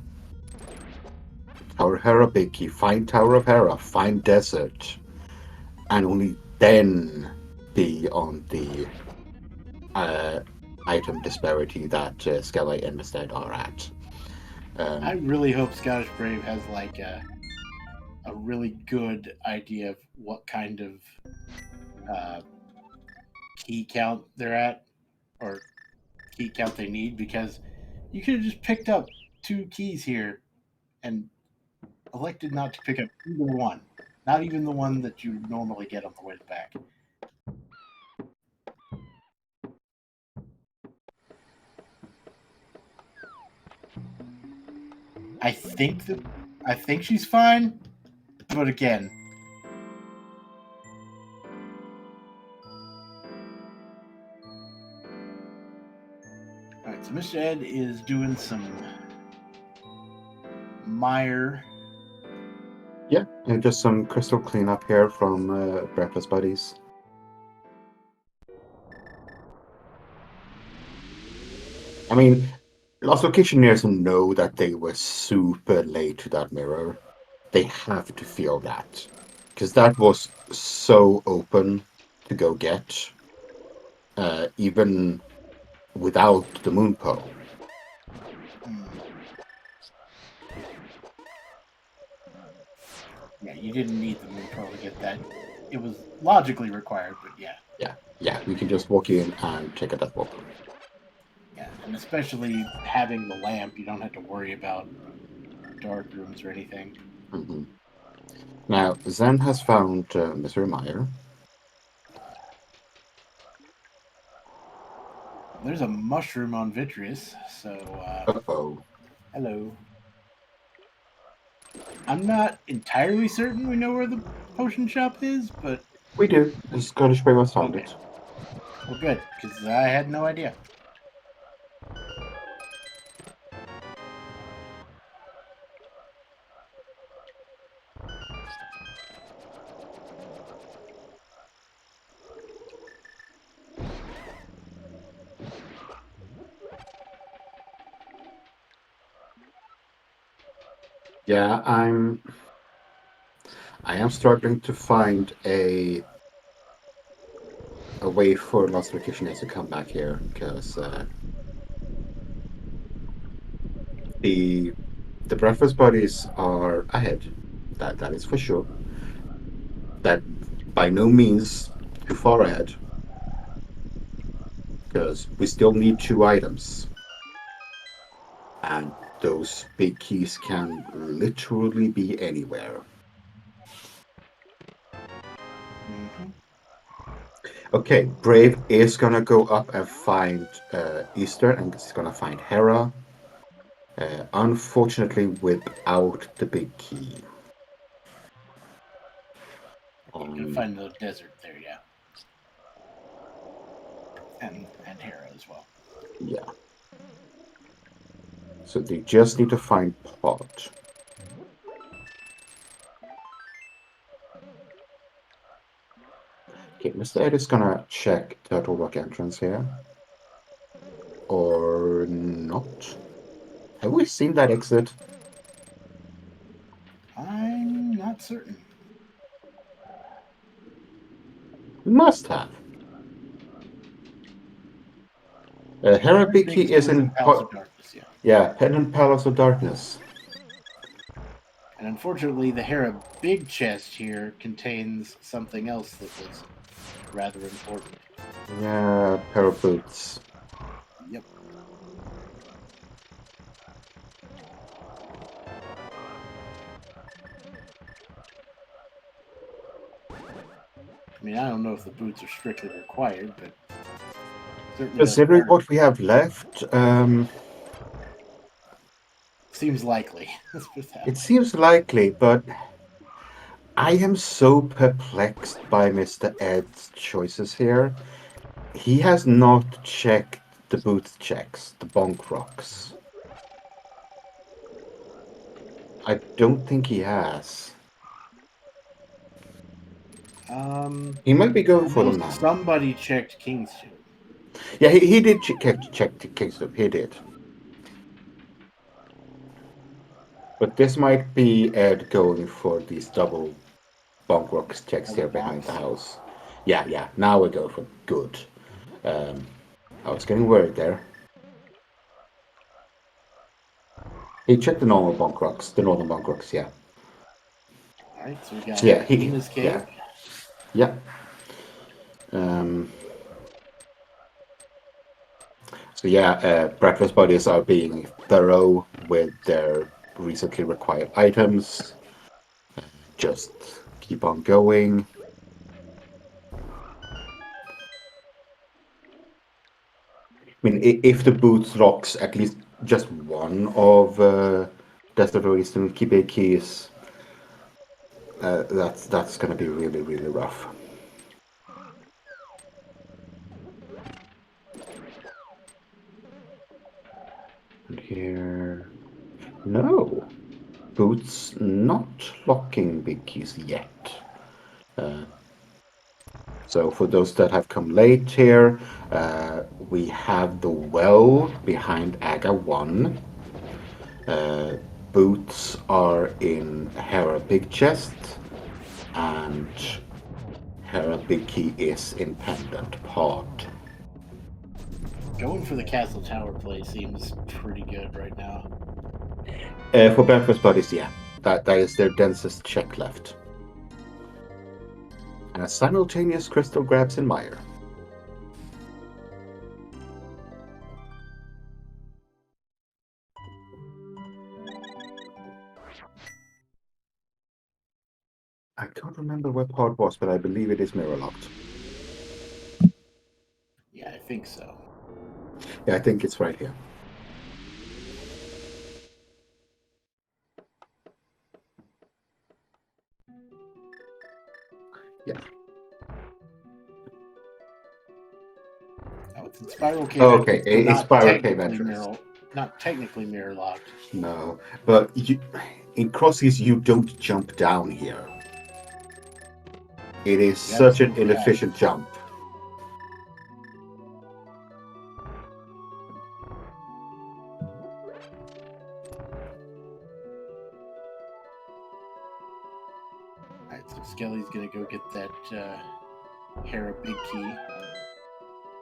Tower Hera Big Key, find Tower of Hera, find Desert, and only then be on the item disparity that Skelly and Mr. Ed are at. I really hope Scottish Brave has like a really good idea of what kind of uh, key count they're at or key count they need, because you could have just picked up 2 keys here and elected not to pick up either one, not even the one that you normally get on the way back. I think she's fine, but again, all right. So Mr. Ed is doing some mire. Yeah, and just some crystal cleanup here from Breakfast Buddies. I mean, Lost Locationeers know that they were super late to that mirror. They have to feel that. Because that was so open to go get, even without the moon pearl. Yeah, you didn't need the moon pearl to get that. It was logically required, but yeah. Yeah, we can just walk in and check it out. Yeah, and especially having the lamp, you don't have to worry about dark rooms or anything. Mm-hmm. Now, Zen has found Mr. Meyer. There's a mushroom on Vitreous, so Uh-oh. hello. I'm not entirely certain we know where the potion shop is, but We do. The Scottish Brave has found okay. it. Well, good, because I had no idea. Yeah, I am struggling to find a way for Lost Locationeers to come back here, because the Breakfast Buddies are ahead. That is for sure. That by no means too far ahead, because we still need 2 items, and those big keys can literally be anywhere. Mm-hmm. Okay, Brave is gonna go up and find Easter, and he's gonna find Hera. Unfortunately, without the big key. You can find the desert there, yeah, and Hera as well. Yeah. So they just need to find Pot. Okay, Mr. Ed is gonna check Turtle Rock entrance here. Or not. Have we seen that exit? I'm not certain. We must have. Hera Big Key is in Palace of Darkness, yeah. Yeah, Pendant Palace of Darkness. And unfortunately, the Hera big chest here contains something else that was rather important. Yeah, pair of boots. Yep. I mean, I don't know if the boots are strictly required, but certainly Considering what we have left, seems likely. it seems likely, but I am so perplexed by Mr. Ed's choices here. He has not checked the boot checks, the bonk rocks. I don't think he has. He might be going for them now. Somebody checked King's Tomb. Yeah, he did check King's Tomb. He did. But this might be Ed going for these double bonk rocks checks here behind the house. Yeah, now we go for good. I was getting worried there. Hey, check the normal bunk rocks. The northern bunk rocks, yeah. Alright, so we got So yeah, Nina's Cave. Yeah. Um, so yeah, breakfast buddies are being thorough with their recently required items. Just keep on going. I mean, if the boots locks at least just one of Desert Eastern Kibe keys, that's going to be really, really rough. And here, no, boots not locking big keys yet. So for those that have come late here, we have the well behind Aga 1. Boots are in Hera Big Chest, and Hera Big Key is in Pendant Pod. Going for the Castle Tower play seems pretty good right now. For Breakfast Buddies, yeah. That is their densest check left. And a simultaneous crystal grabs in Mire. I can't remember where Pod was, but I believe it is mirror locked. Yeah, I think so. Yeah, I think it's right here. Yeah. Oh, it's in Spiral Cave. Okay, it's Spiral Cave entrance. Not technically mirror locked. No, but in Crossies, you don't jump down here. It is such an inefficient jump. Alright, so Skelly's gonna go get that Hera Big Key.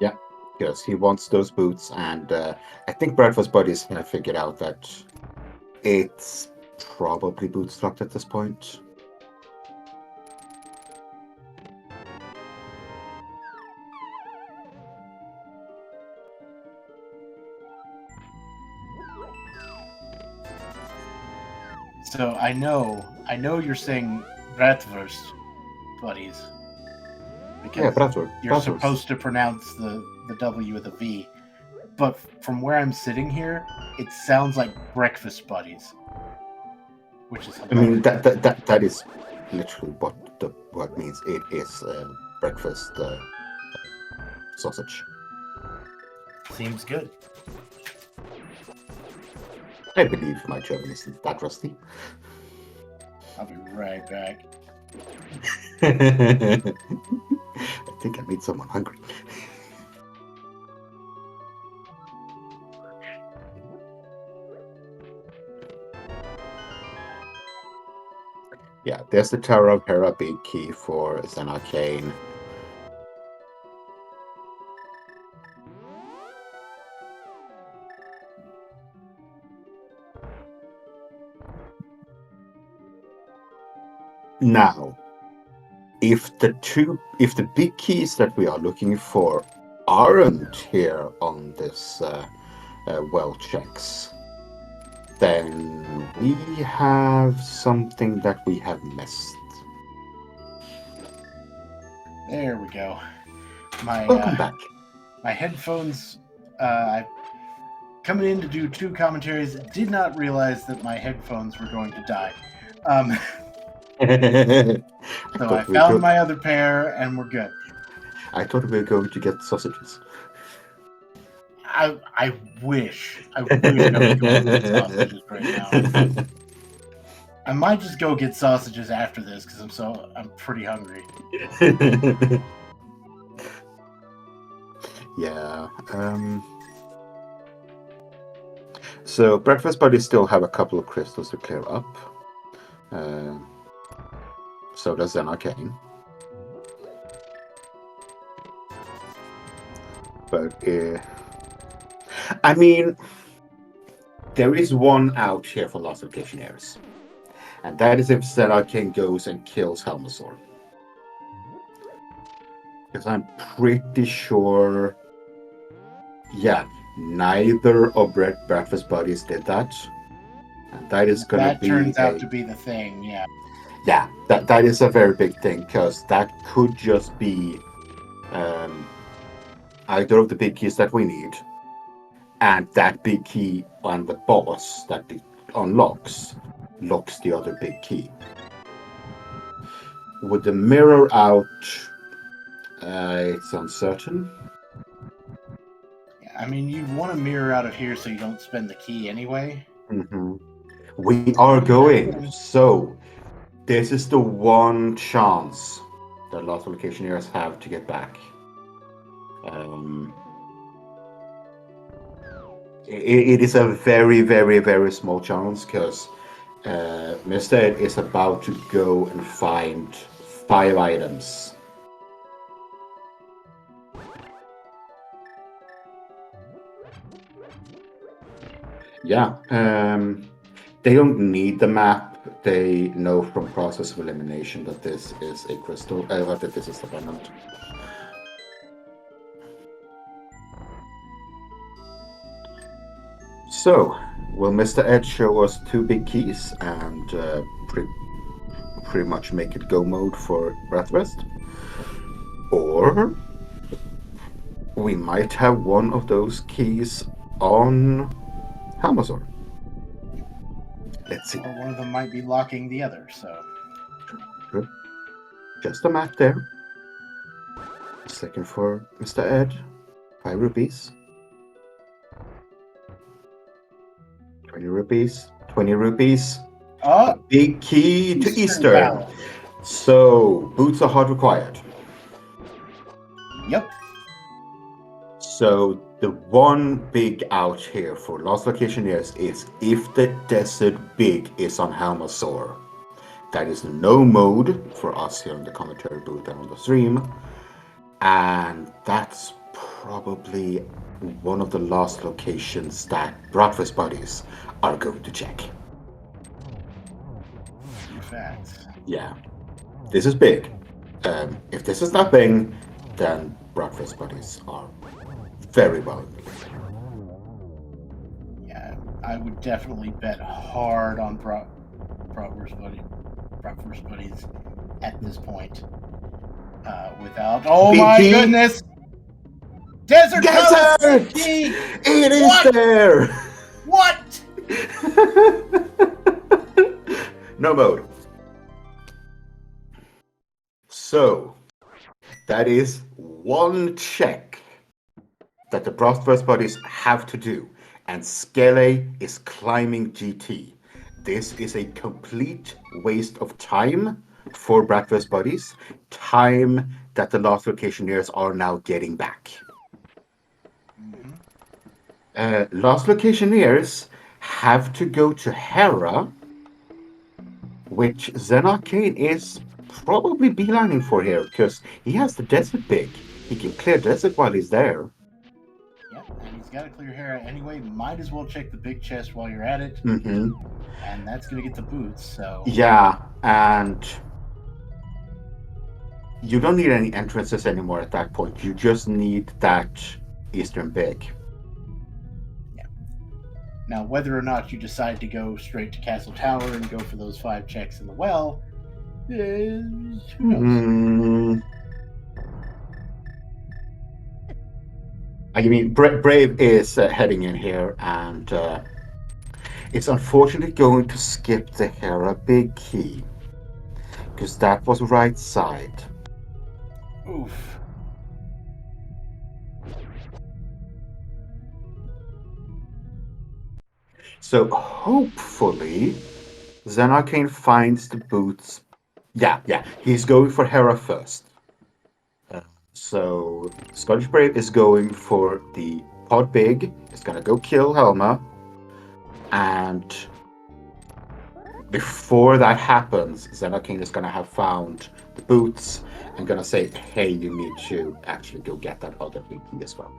Yeah, because he wants those boots, and I think Breakfast Buddies have figured out that it's probably boots locked at this point. So I know you're saying Bratwurst, buddies. Because Bratwurst. You're supposed to pronounce the W with a V. But from where I'm sitting here, it sounds like breakfast buddies. Which is hilarious. I mean, that is literally what the word means. It is breakfast sausage. Seems good. I believe my German isn't that rusty. I'll be right back. I think I made someone hungry. Yeah, there's the Tower of Hera Big Key for Zen Arcane. Now, if the big keys that we are looking for aren't here on this well checks, then we have something that we have missed. There we go. Welcome back. My headphones. Coming in to do 2 commentaries, did not realize that my headphones were going to die. So I found my other pair, and we're good. I thought we were going to get sausages. I wish I was going to get sausages right now. I might just go get sausages after this because I'm pretty hungry. Yeah. So Breakfast Buddies still have a couple of crystals to clear up. So does Zen Arcane. But I mean, there is one out here for Lost Locationeers, and that is if Zena King goes and kills Helmasaur. Because I'm pretty sure, yeah, neither of Breakfast Buddies did that. And that is going to That be turns out to be the thing, yeah. Yeah, that is a very big thing, because that could just be either of the big keys that we need, and that big key on the boss that it unlocks locks the other big key. With the mirror out, it's uncertain. I mean, you'd want to mirror out of here so you don't spend the key anyway. Mm-hmm. We are going, so this is the one chance that Lost Locationeers have to get back. It is a very, very, very small chance, because Mr. Ed is about to go and find 5 items. Yeah, they don't need the map. They know from process of elimination that this is a crystal, that this is the pendant. So, will Mr. Ed show us 2 big keys and pretty much make it go mode for Bratwurst? Or we might have one of those keys on Helmasaur. Let's see. Or one of them might be locking the other, so. Good. Just a map there. Second for Mr. Ed. 5 rupees. 20 rupees. 20 rupees. A big key to Eastern. So, boots are hard required. Yep. So, the one big out here for Lost Locationeers is if the Desert Big is on Helmasaur. That is no mode for us here in the commentary booth and on the stream. And that's probably one of the last locations that Bratwurst buddies are going to check. In fact. Yeah. This is big. If this is nothing, then Bratwurst buddies are very well. Yeah, I would definitely bet hard on Bratwurst buddies at this point. Without my goodness, Desert Palace key. It is there. What? No mode. So that is one check that the Bratwurst buddies have to do, and Skele is climbing GT. This is a complete waste of time for Bratwurst buddies, time that the Lost Locationeers are now getting back. Lost Locationeers have to go to Hera, which Zen Arcane is probably beelining for here, because he has the Desert Big. He can clear Desert while he's there. Yeah, and he's got to clear Hera anyway. Might as well check the big chest while you're at it. Mm-hmm. And that's going to get the boots, so... Yeah, and you don't need any entrances anymore at that point. You just need that Eastern Big. Yeah. Now, whether or not you decide to go straight to Castle Tower and go for those 5 checks in the well, who knows? I mean, Brave is heading in here, and it's unfortunately going to skip the Hera Big Key, because that was right side. Oof. So hopefully, Zen Arcane finds the boots. Yeah, he's going for Hera first. So Scottish Brave is going for the Pod Big. It's gonna go kill Helma. And before that happens, Zen Arcane is gonna have found the boots and gonna say, hey, you need to actually go get that other big key as well.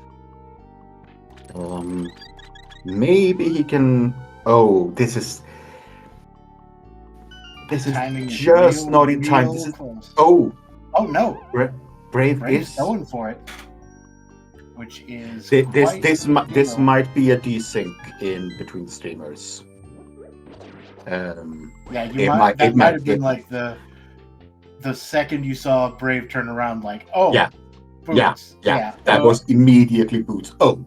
Maybe he can. Oh, this is Timing is just not in time. This real is. close. Oh, Oh no! Brave Brave's is. going for it, which is This might be a desync in between streamers. Yeah, It might might have been like the second you saw Brave turn around, like, oh, yeah, boots. Yeah. that was immediately boots. Oh,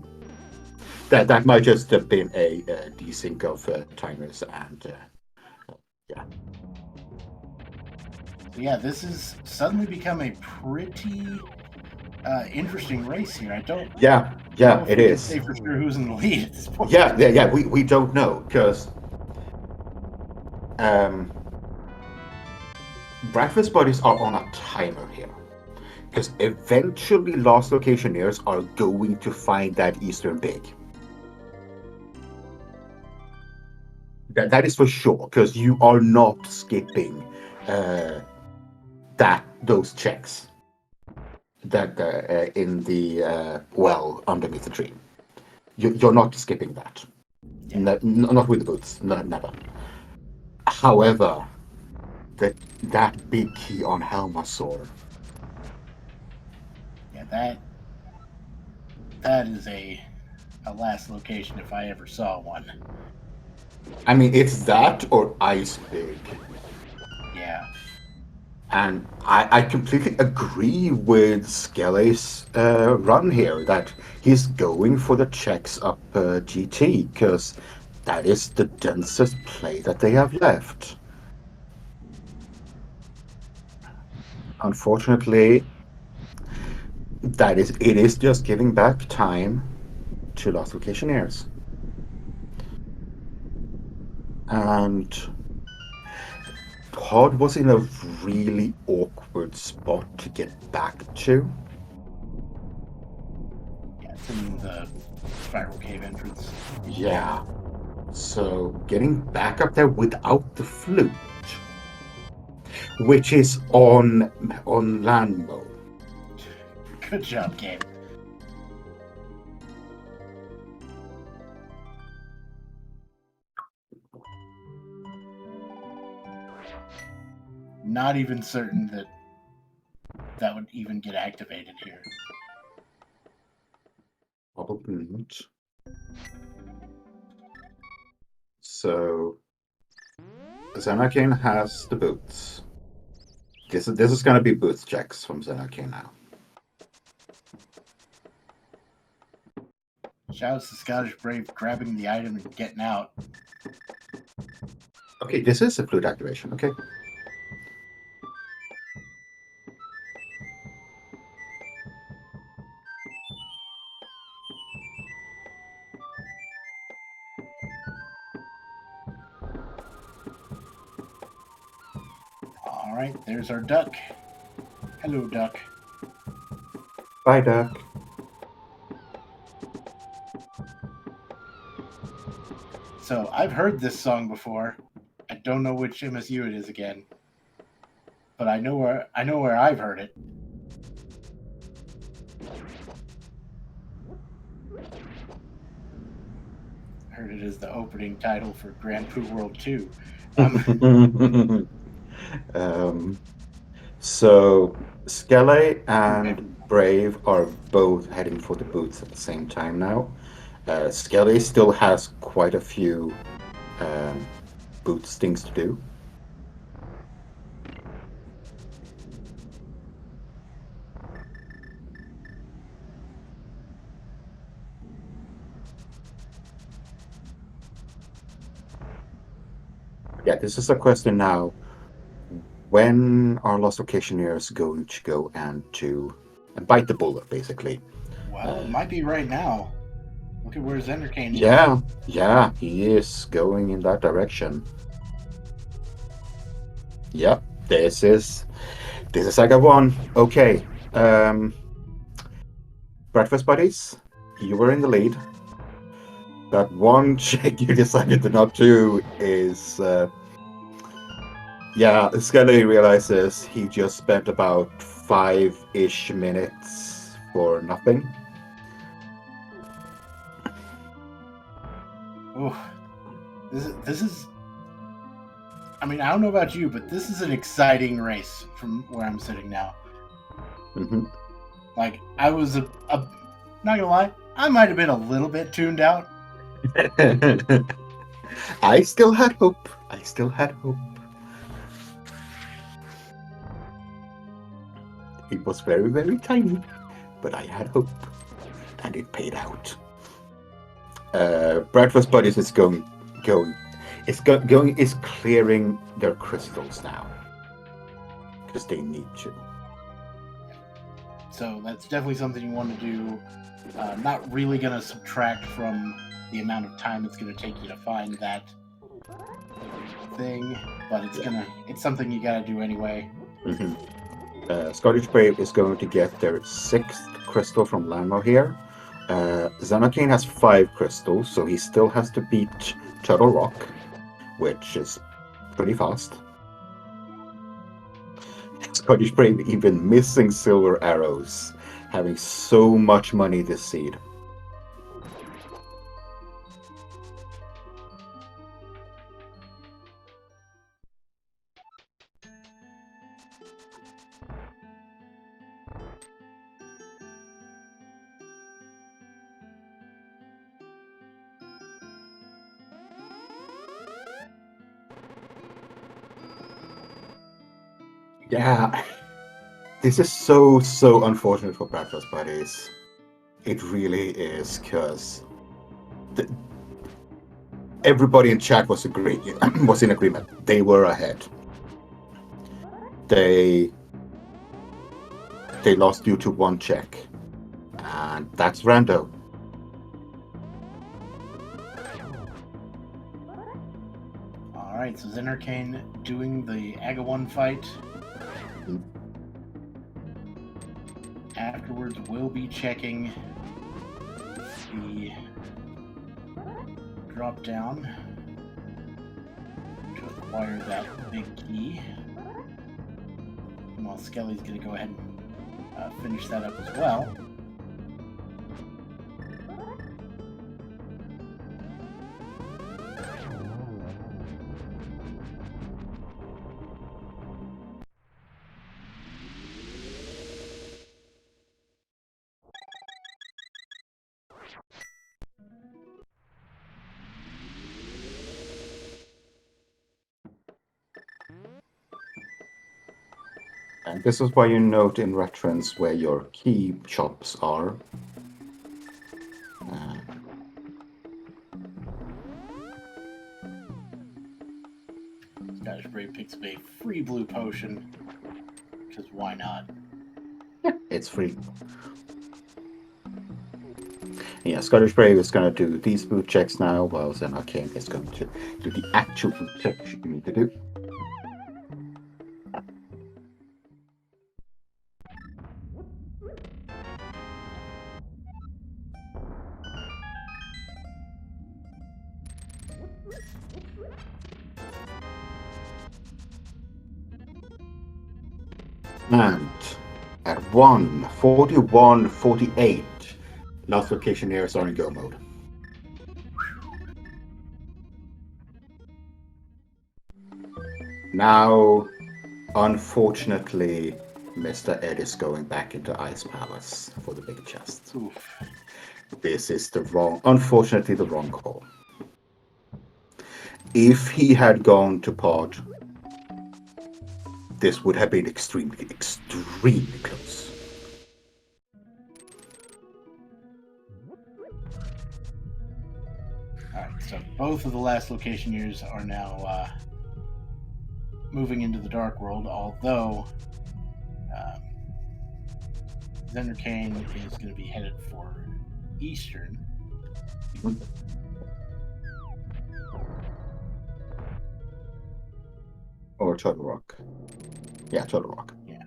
that might just have been a desync of timers and yeah. Yeah, this has suddenly become a pretty interesting race here. I don't Yeah, know if it we can is. say for sure who's in the lead at this point. Yeah. We don't know because breakfast buddies are on a timer here. Because eventually Lost Locationeers are going to find that Eastern Big. That is for sure, because you are not skipping those checks that in the well underneath the tree. You're not skipping that. Yeah. Not with the boots. Never. However, that big key on Helmasaur. Yeah, that is a last location if I ever saw one. I mean, it's that or Ice Big. Yeah. And I completely agree with Skelly's run here that he's going for the checks up GT because that is the densest play that they have left. Unfortunately, it is just giving back time to Lost Locationeers. And Pod was in a really awkward spot to get back to. Yeah, it's in the spiral cave entrance. Yeah. So getting back up there without the flute, which is on land mode. Good job, game. Not even certain that would even get activated here. Probably not. So Xenarcane has the boots. This is going to be boots checks from Xenarcane now. Shouts to Scottish Brave grabbing the item and getting out. Okay, this is a flute activation. Okay. All right, there's our duck. Hello, duck. Bye, duck. So I've heard this song before. I don't know which MSU it is again, but I know where I've heard it. Heard it as the opening title for Grand Prix World 2. So Skele and Brave are both heading for the boots at the same time now. Skele still has quite a few boots things to do. Yeah, this is a question now. When are Lost Locationeers going to go and bite the bullet, basically? Well, it might be right now. Look at where Xenarcane is. Yeah, he is going in that direction. Yep, this is Saga 1. Okay. Breakfast buddies, you were in the lead. That one check you decided to not do is Skelly realizes he just spent about 5-ish minutes for nothing. Ooh, this is. I mean, I don't know about you, but this is an exciting race from where I'm sitting now. Mm-hmm. Like, I was not gonna lie, I might have been a little bit tuned out. I still had hope. It was very, very tiny, but I had hope, and it paid out. Bratwurst Buddies is is clearing their crystals now because they need to. So that's definitely something you want to do. Not really going to subtract from the amount of time it's going to take you to find that thing, but it's something you got to do anyway. Mm-hmm. Scottish Brave is going to get their 6th crystal from Lamo here. Zanarkane has 5 crystals, so he still has to beat Turtle Rock, which is pretty fast. Scottish Brave even missing silver arrows, having so much money this seed. Yeah, this is so unfortunate for Bratwurst Buddies. It really is, because everybody in chat was in agreement. They were ahead. They lost due to 1 check, and that's rando. All right, so Zanarkane doing the Aga 1 fight. Afterwards, we'll be checking the drop down to acquire that big key. And while Skelly's going to go ahead and finish that up as well. And this is why you note in reference where your key shops are. Scottish Brave picks up a free blue potion, because why not? It's free. Yeah, Scottish Brave is going to do these boot checks now, while Zanarkane is going to do the actual boot checks you need to do. And at 1:41:48, last Locationeers are in go mode. Now, unfortunately, Mr. Ed is going back into Ice Palace for the big chest. Oof. This is unfortunately the wrong call. If he had gone to Pod, this would have been extremely close. Alright, so both of the last Locationeers are now moving into the Dark World, although Zanarkane is going to be headed for Eastern. Or Turtle Rock. Yeah, Turtle Rock. Yeah.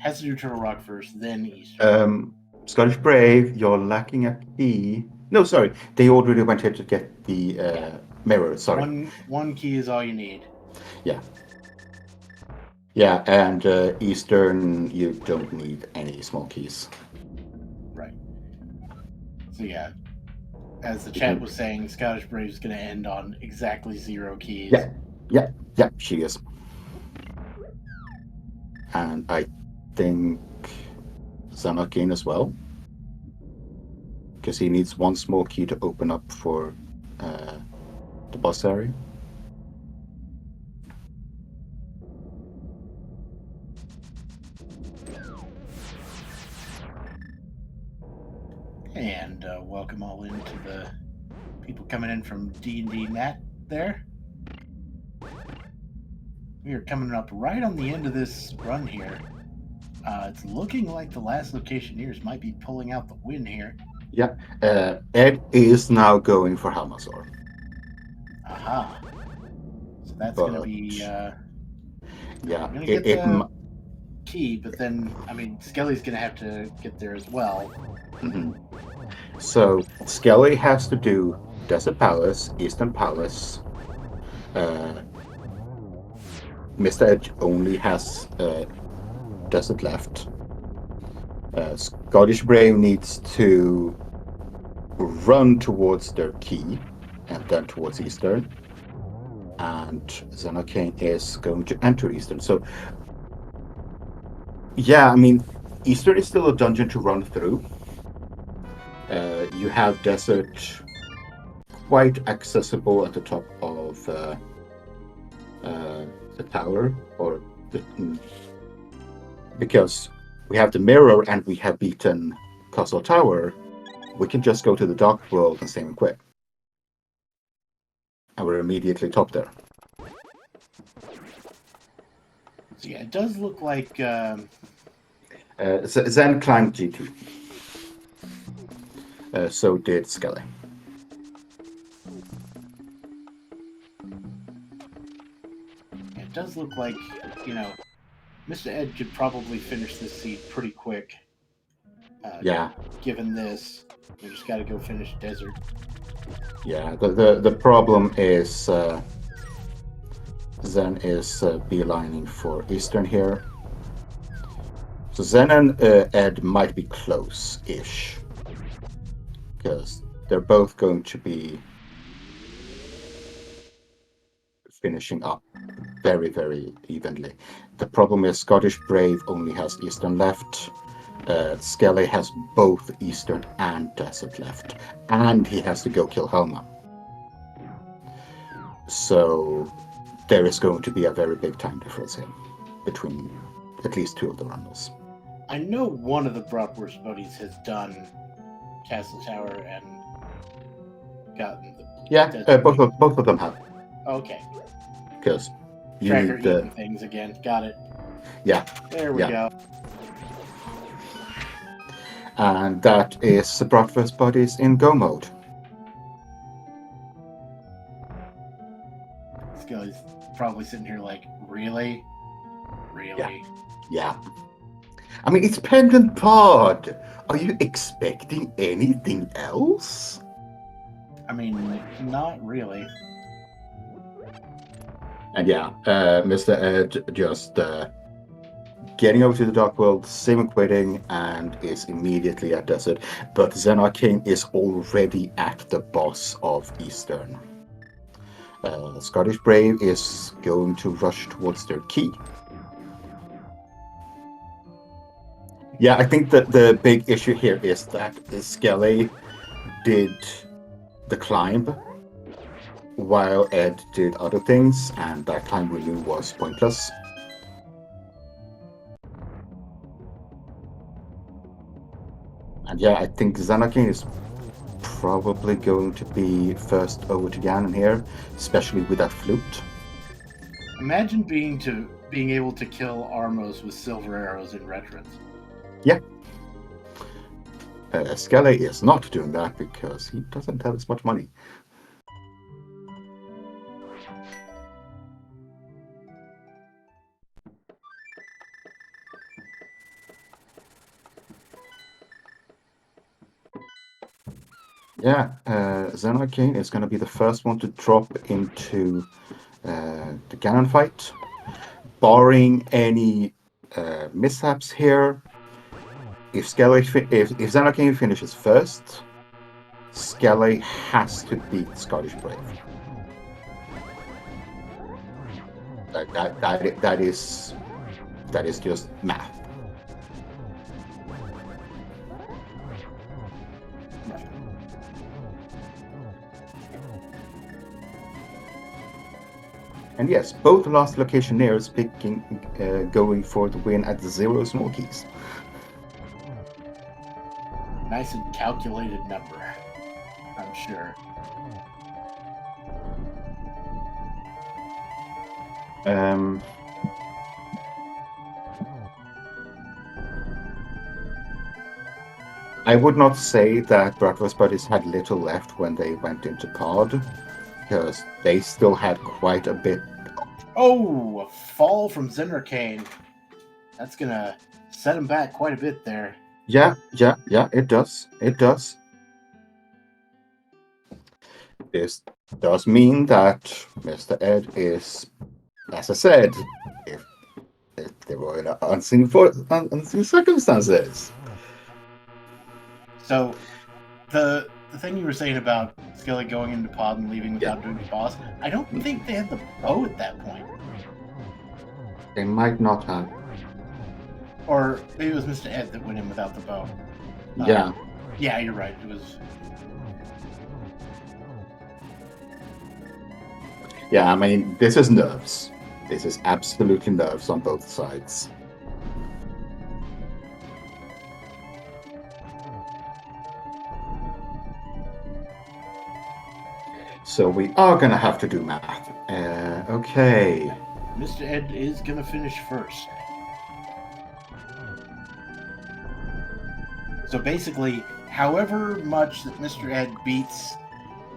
Has to do Turtle Rock first, then Eastern. Scottish Brave, you're lacking a key. No, sorry. They already went here to get the mirror. Sorry. One key is all you need. Yeah. Yeah, and Eastern, you don't need any small keys. Right. So yeah, as the chat was saying, Scottish Brave is going to end on exactly 0 keys. Yeah, she is. And I think Zanakin as well, because he needs one small key to open up for the boss area. And welcome all into the people coming in from D&D Nat there. We are coming up right on the end of this run here. It's looking like the last Locationeers might be pulling out the win here. Yeah, Ed is now going for Halmazor. Aha. So that's going to be... yeah, going to get the key, but then, I mean, Skelly's going to have to get there as well. Mm-hmm. So Skelly has to do Desert Palace, Eastern Palace. Mr. Edge only has Desert left. Scottish Brave needs to run towards their key and then towards Eastern. And Xenarcane is going to enter Eastern. So, yeah, I mean, Eastern is still a dungeon to run through. You have Desert quite accessible at the top of the tower, or because we have the mirror and we have beaten Castle Tower, we can just go to the Dark World and save and quit. And we're immediately top there. So yeah, it does look like... Zen climbed GT. So did Skelly. It does look like, you know, Mr. Ed could probably finish this seed pretty quick. Yeah. Given this, we just got to go finish Desert. Yeah, the problem is Zen is beelining for Eastern here. So Zen and Ed might be close-ish, because they're both going to be finishing up very, very evenly. The problem is Scottish Brave only has Eastern left. Skelly has both Eastern and Desert left, and he has to go kill Helma. So there is going to be a very big time difference here between at least two of the runners. I know one of the Bratwurst buddies has done Castle Tower and gotten the... Yeah, both of them have. Okay. Because you Tracker need eating things again. Got it. Yeah. There we go. And that is the Bratwurst buddies in go mode. This guy's probably sitting here like, really? Really? Yeah. I mean, it's Pendant Pod. Are you expecting anything else? I mean, not really. And yeah, Mr. Ed just getting over to the Dark World, same quitting, and is immediately at Desert. But Xenarcane is already at the boss of Eastern. Scottish Brave is going to rush towards their key. Yeah, I think that the big issue here is that Skelly did the climb while Ed did other things, and that climb we knew was pointless. And yeah, I think Xenarcane is probably going to be first over to Ganon here, especially with that flute. Imagine being able to kill Armos with silver arrows in Retrons. Yeah. Skelly is not doing that because he doesn't have as much money. Yeah, Xenarcane is going to be the first one to drop into the Ganon fight. Barring any mishaps here, if Xenarcane finishes first, Skelly has to beat Scottish Brave. That is just math. And yes, both last Locationeers going for the win at 0 small keys. Nice and calculated number, I'm sure. I would not say that Bratwurst buddies had little left when they went into pod, because they still had quite a bit. Oh, a fall from Zenarkane. That's gonna set him back quite a bit there. Yeah, it does. It does. This does mean that Mr. Ed is, as I said, if they were in unseen circumstances. So, the thing you were saying about Skelly going into pod and leaving without doing the boss, I don't think they had the bow at that point. They might not have. Or maybe it was Mr. Ed that went in without the bow. Yeah. Yeah, you're right. It was. Yeah, I mean, this is nerves. This is absolutely nerves on both sides. So we are gonna have to do math. Okay. Mr. Ed is gonna finish first. So basically, however much that Mr. Ed beats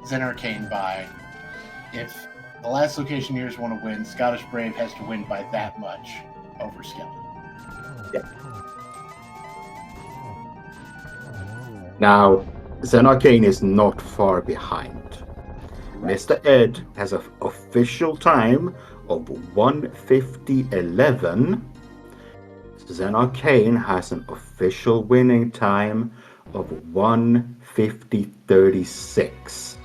Zenarkane by, if the last Locationeers want to win, Scottish Brave has to win by that much over Skelly. Yeah. Now, Zenarkane is not far behind. Right. Mr. Ed has an official time of 1:50:11. Zenarkane has an official winning time of 1:50:36.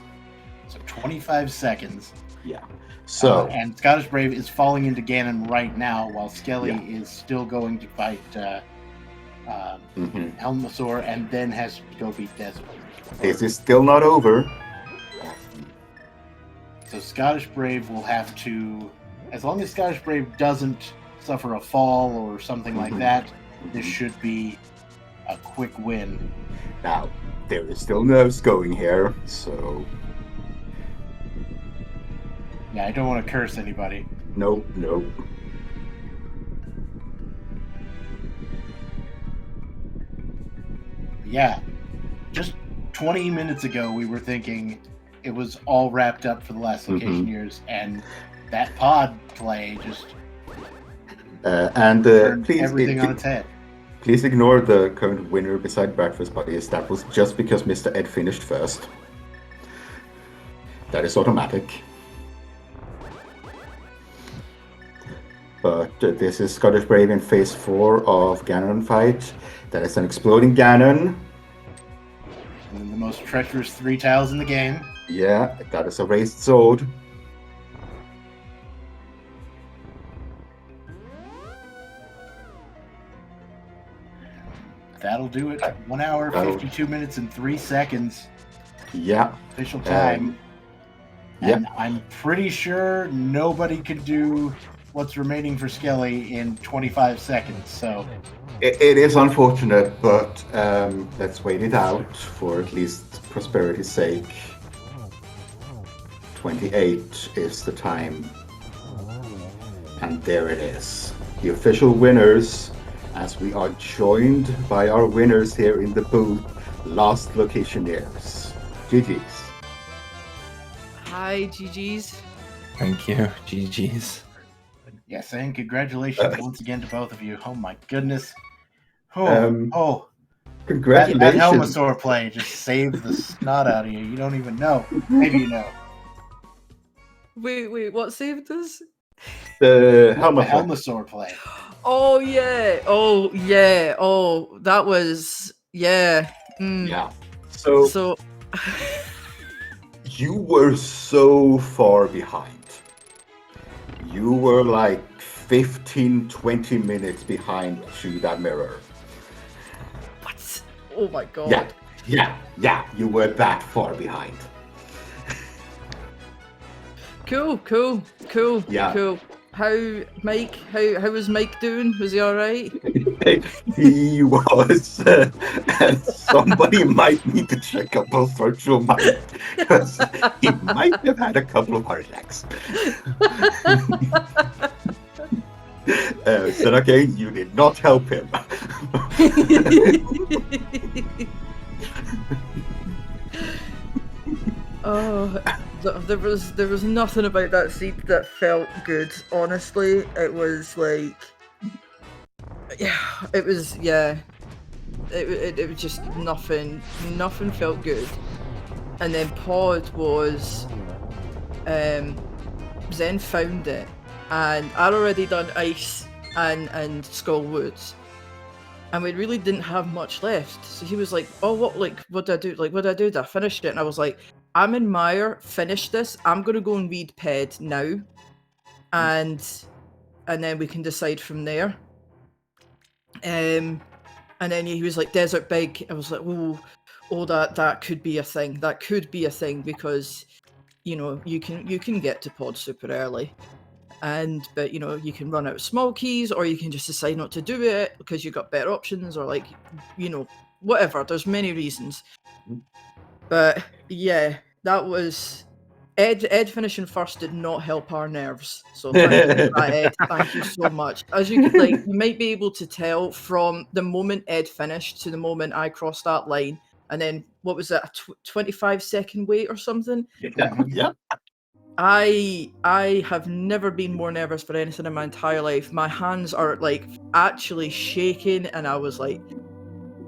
So 25 seconds. Yeah. So and Scottish Brave is falling into Ganon right now, while Skelly is still going to fight Helmasaur and then has to go beat Desert. This is still not over. So Scottish Brave will have to, as long as Scottish Brave doesn't suffer a fall or something like that, this should be a quick win. Now, there is still nerves going here, so... Yeah, I don't want to curse anybody. Nope. Yeah, just 20 minutes ago we were thinking it was all wrapped up for the last Locationeers, and that pod play just turned everything on its head. Please ignore the current winner beside Bratwurst buddies. That was just because Mr. Ed finished first. That is automatic. But this is Scottish Brave in phase 4 of Ganon fight. That is an exploding Ganon. And then the most treacherous 3 tiles in the game. Yeah, that is a raised sword. That'll do it. 1 hour, 52 minutes, and 3 seconds. Yeah. Official time. And I'm pretty sure nobody could do what's remaining for Skelly in 25 seconds, so... It is unfortunate, but let's wait it out for at least prosperity's sake. 28 is the time. And there it is. The official winners, as we are joined by our winners here in the booth, last Locationeers. GG's. Hi, GG's. Thank you, GG's. Yes, and congratulations once again to both of you. Oh my goodness. Congratulations. That Helmasaur play just saved the snot out of you. You don't even know. Maybe you know. Wait, what saved us? The Helmasaur play. Oh yeah, that was Yeah. So You were so far behind. You were like 15, 20 minutes behind to that mirror. What? Oh my god. Yeah, you were that far behind. Cool. Yeah. How was Mike doing? Was he alright? He was, and somebody might need to check up on virtual Mike, because he might have had a couple of heart attacks. So okay, you did not help him. Oh, there was nothing about that seat that felt good. Honestly, it was like, it was just nothing felt good. And then Pod was, Zen found it, and I'd already done Ice and Skull Woods. And we really didn't have much left. So he was like, oh, what did I do? What did I do? Did I finish it? And I was like, I'm in Mire, finish this. I'm going to go and read Ped now. And then we can decide from there. And then he was like, Desert Big. I was like, oh, that could be a thing. That could be a thing because, you can get to Pod super early. But you can run out of small keys, or you can just decide not to do it because you've got better options, or whatever. There's many reasons. But yeah, that was Ed finishing first did not help our nerves. So thank you for that, Ed. Thank you so much. As you might be able to tell from the moment Ed finished to the moment I crossed that line, and then what was it, a 25-second wait or something? Yeah. I have never been more nervous for anything in my entire life. My hands are actually shaking, and I was like,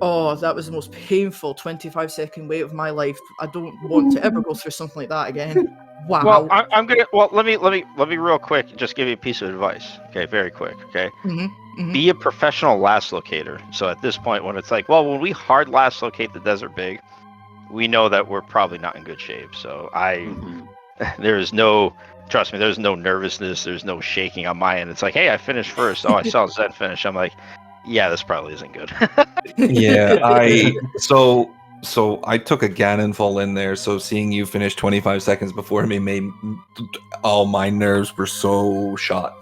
oh, that was the most painful 25-second wait of my life. I don't want to ever go through something like that again. Wow. Well, I'm gonna. Well, let me real quick. Just give you a piece of advice. Okay, very quick. Okay. Mm-hmm. Be a professional last locator. So at this point, when it's like, well, when we hard last locate the Desert Big, we know that we're probably not in good shape. So there's no, trust me, there's no nervousness, there's no shaking on my end. It's like, hey, I finished first. Oh, I saw Zed finish. I'm like, yeah, this probably isn't good. Yeah, so I took a Ganon fall in there. So seeing you finish 25 seconds before me made all my nerves were so shot.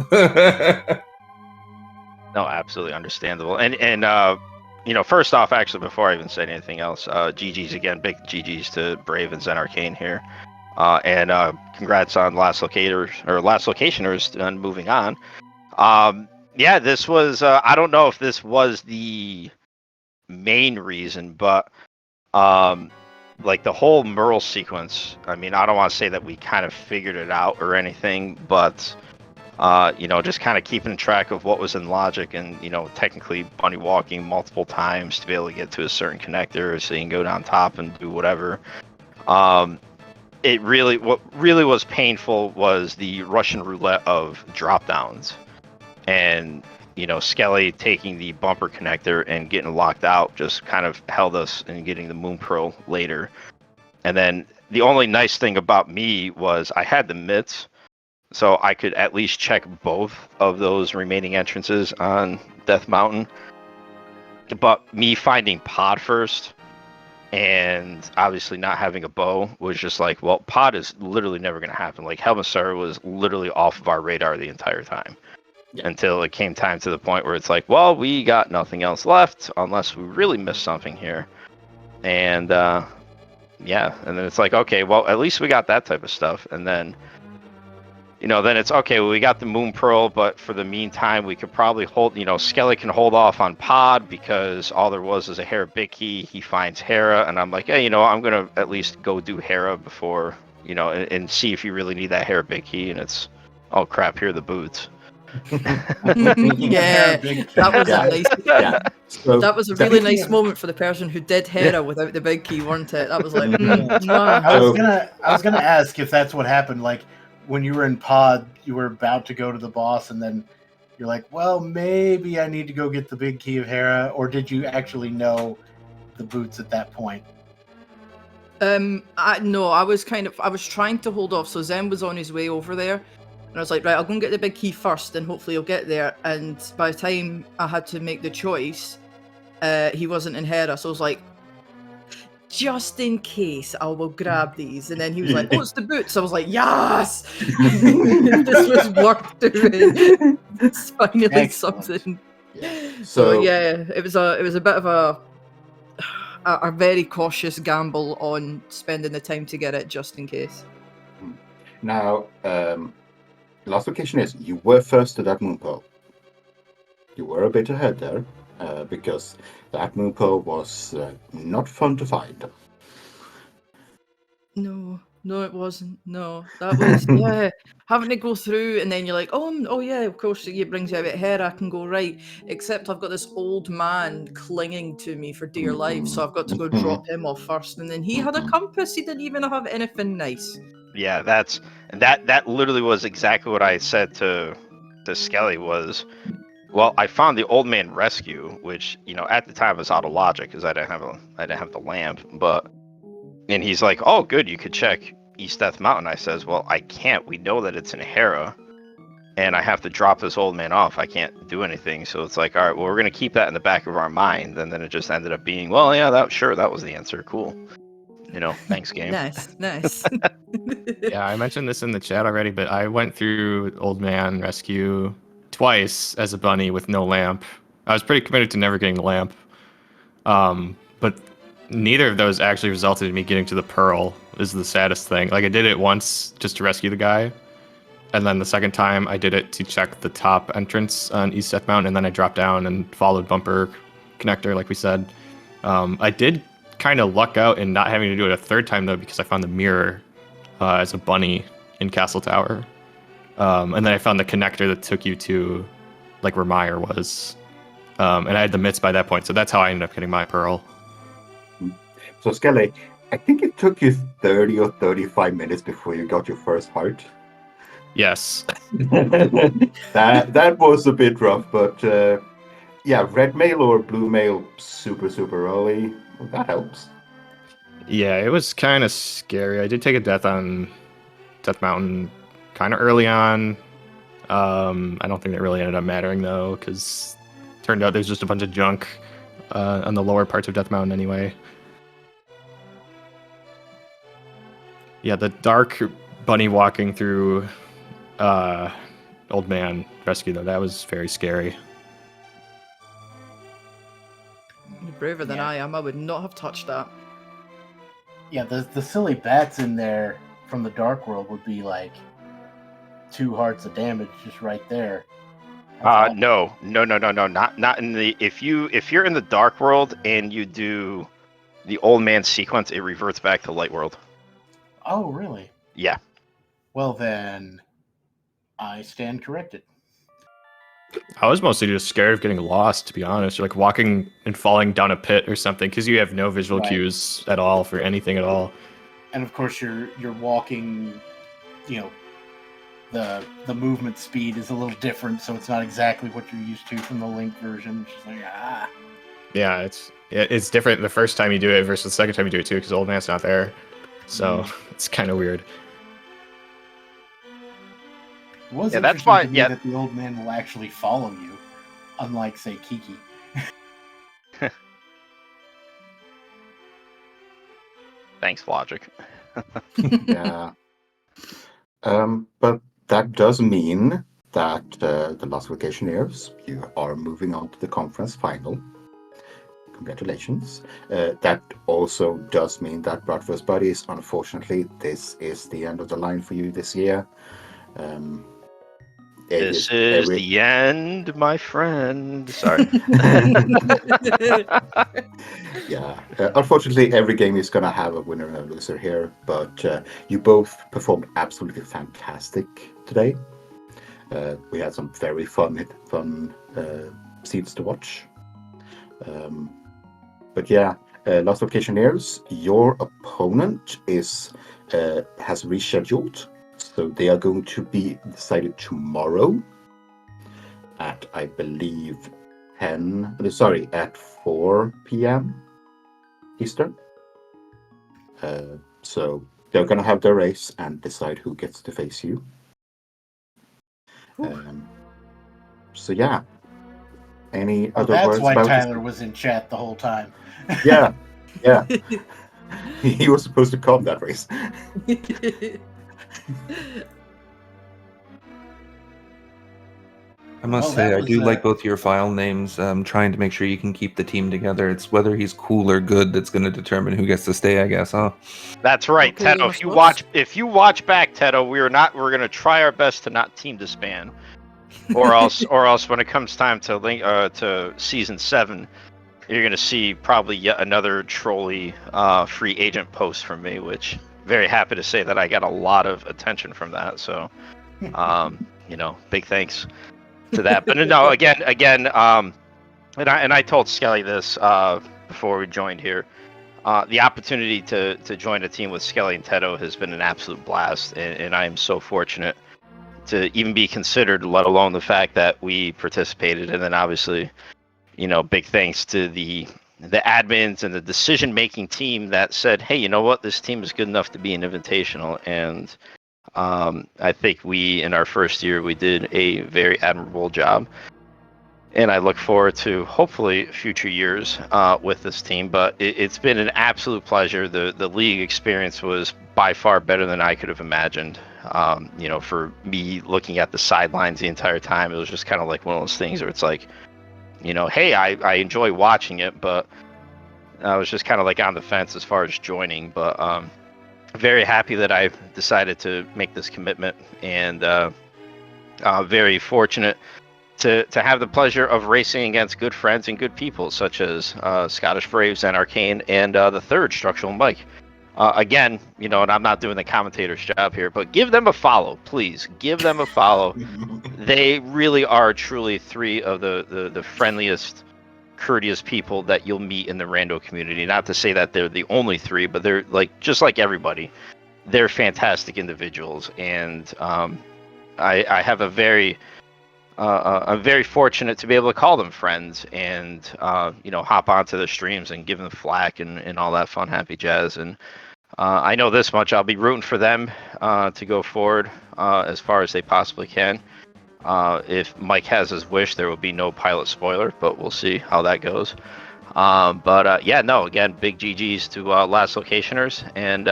No, absolutely understandable. And first off, actually, before I even say anything else, GG's again, big GG's to Brave and Zen Arcane here. And congrats on Last Locationers and moving on. Yeah, this was, I don't know if this was the main reason, but the whole Merle sequence, I mean, I don't want to say that we kind of figured it out or anything, but just kind of keeping track of what was in logic and, technically bunny walking multiple times to be able to get to a certain connector so you can go down top and do whatever. What really was painful was the Russian roulette of drop downs, and Skelly taking the bumper connector and getting locked out just kind of held us in getting the Moon Pearl later. And then the only nice thing about me was I had the mitts, so I could at least check both of those remaining entrances on Death Mountain. But me finding Pod first, and obviously not having a bow, was just like, well, Pod is literally never going to happen. Like, Helmasaur was literally off of our radar the entire time. Yeah. Until it came time to the point where it's like, well, we got nothing else left unless we really missed something here. And and then it's like, okay, well, at least we got that type of stuff. And then then it's okay, well, we got the Moon Pearl, but for the meantime, we could probably hold, Skelly can hold off on Pod because all there was is a Hera Big Key. He finds Hera, and I'm like, hey, I'm going to at least go do Hera before, and see if you really need that Hera Big Key. And it's, oh crap, here are the boots. Yeah, that was a nice. Yeah. So that was a really nice moment for the person who did Hera without the big key, weren't it? That was like, I was gonna ask if that's what happened. Like when you were in Pod, you were about to go to the boss, and then you're like, well, maybe I need to go get the big key of Hera, or did you actually know the boots at that point? No, I was trying to hold off. So Zen was on his way over there, and I was like, right, I'll go and get the big key first, and hopefully he'll get there. And by the time I had to make the choice, he wasn't in Hera, so I was like, just in case, I will grab these. And then he was like, oh, it's the boots. I was like, yes! This was worth doing. It's finally Excellent. something. Yeah. So yeah, it was a bit of a very cautious gamble on spending the time to get it just in case. Now, last location is you were first to that moon pearl. You were a bit ahead there, because that moon pearl was not fun to find. No, it wasn't. No, that was yeah. Having to go through, and then you're like, oh yeah, of course, it brings you out at Hera. I can go right. Except I've got this old man clinging to me for dear life, so I've got to go drop him off first. And then he had a compass. He didn't even have anything nice. Yeah, that literally was exactly what I said to Skelly was, well, I found the old man rescue, which, you know, at the time was out of logic because I didn't have the lamp, and he's like, oh good, you could check East Death Mountain. I says, well, I can't. We know that it's in Hera, and I have to drop this old man off. I can't do anything. So it's like, all right, well, we're gonna keep that in the back of our mind. And then it just ended up being, well, yeah, that was the answer. Cool. You know, thanks, game. Nice. Yeah, I mentioned this in the chat already, but I went through Old Man Rescue twice as a bunny with no lamp. I was pretty committed to never getting the lamp. But neither of those actually resulted in me getting to the Pearl, is the saddest thing. Like, I did it once just to rescue the guy, and then the second time I did it to check the top entrance on East Death Mountain, and then I dropped down and followed Bumper Connector, like we said. I did kind of luck out in not having to do it a third time, though, because I found the mirror as a bunny in Castle Tower. And then I found the connector that took you to, like, where Meyer was. And I had the mitts by that point, so that's how I ended up getting my Pearl. So, Skelly, I think it took you 30 or 35 minutes before you got your first heart. Yes. that was a bit rough, but yeah, red mail or blue mail super early, that helps. Yeah, it was kind of scary. I did take a death on Death Mountain kind of early on. I don't think that really ended up mattering, though, because it turned out there's just a bunch of junk on the lower parts of Death Mountain anyway. Yeah, the dark bunny walking through Old Man Rescue, though, that was very scary. You're braver than Yeah. I am. I would not have touched that. Yeah, the silly bats in there from the Dark World would be like 2 hearts of damage just right there. That's No, not in the. If you're in the Dark World and you do the old man sequence, it reverts back to Light World. Oh, really? Yeah. Well, then I stand corrected. I was mostly just scared of getting lost, to be honest, or like walking and falling down a pit or something, because you have no visual Right. cues at all for anything at all. And of course, you're walking. You know, the movement speed is a little different, so it's not exactly what you're used to from the Link version. It's just like Yeah, it's different the first time you do it versus the second time you do it too, because Old Man's not there, so it's kind of weird. It was Yeah, that's interesting why- to me yeah. that the old man will actually follow you, unlike, say, Kiki. Thanks, Logic. Yeah. But that does mean that the last Locationeers, you are moving on to the conference final. Congratulations. That also does mean that Bratwurst Buddies, unfortunately, this is the end of the line for you this year. This is the end, my friend. Sorry. Yeah, unfortunately, every game is going to have a winner and a loser here, but you both performed absolutely fantastic today. We had some very fun scenes to watch. But yeah, Last Locationeers, your opponent has rescheduled, so they are going to be decided tomorrow at, I believe, at 4 p.m. Eastern. So they're gonna have their race and decide who gets to face you. So yeah. Any Oh, other that's words why about Tyler was in chat the whole time. Yeah, yeah. He was supposed to come that race. I must Well, say, that I was, do like both your file names. Trying to make sure you can keep the team together. It's whether he's cool or good that's going to determine who gets to stay, I guess, huh? That's right, Okay, Tedo. Mr. If you watch back, Tedo, we're gonna try our best to not team disband, or else when it comes time to season 7, you're gonna see probably yet another trolley free agent post from me, which very happy to say that I got a lot of attention from that. So, big thanks to that. But no, again, and I told Skelly this before we joined here. The opportunity to join a team with Skelly and Tedo has been an absolute blast, and I am so fortunate to even be considered, let alone the fact that we participated. And then obviously, big thanks to the admins and the decision-making team that said, hey, you know what, this team is good enough to be an invitational. And I think in our first year, we did a very admirable job. And I look forward to hopefully future years with this team. But it's been an absolute pleasure. The league experience was by far better than I could have imagined. For me looking at the sidelines the entire time, it was just kind of like one of those things where it's like, hey, I enjoy watching it, but I was just kind of like on the fence as far as joining. But very happy that I decided to make this commitment, and very fortunate to have the pleasure of racing against good friends and good people such as Scottish Braves and Arcane and the third Structural Mike. Again, and I'm not doing the commentator's job here, but give them a follow, please. Give them a follow. They really are truly 3 of the friendliest, courteous people that you'll meet in the rando community. Not to say that they're the only 3, but they're just like everybody. They're fantastic individuals, and I have I'm very fortunate to be able to call them friends and hop onto the streams and give them flack and all that fun, happy jazz. And I know this much: I'll be rooting for them to go forward as far as they possibly can. If Mike has his wish, there will be no pilot spoiler, but we'll see how that goes. Again, big GGs to Last Locationers, and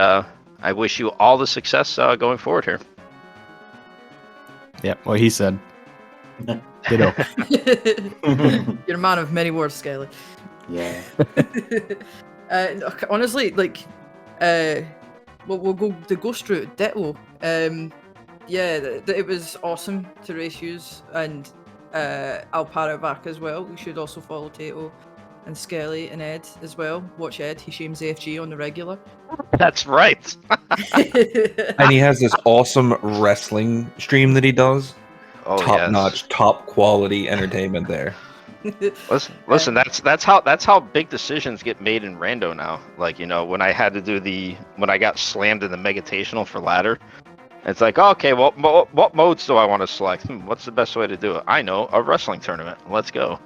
I wish you all the success going forward here. Yeah, what he said. Ditto. You're a man of many words, Skelly. Yeah. Honestly, we'll go the ghost route. Ditto. It was awesome to race yous, and I'll parrot back as well. We should also follow Tato and Skelly and Ed as well. Watch Ed. He shames AFG on the regular. That's right. And he has this awesome wrestling stream that he does. Oh, Top-notch, top quality entertainment there. Listen. That's how big decisions get made in rando now. Like, when I had to when I got slammed in the Megatational for ladder, it's like, okay, well, what modes do I want to select? What's the best way to do it? I know, a wrestling tournament. Let's go.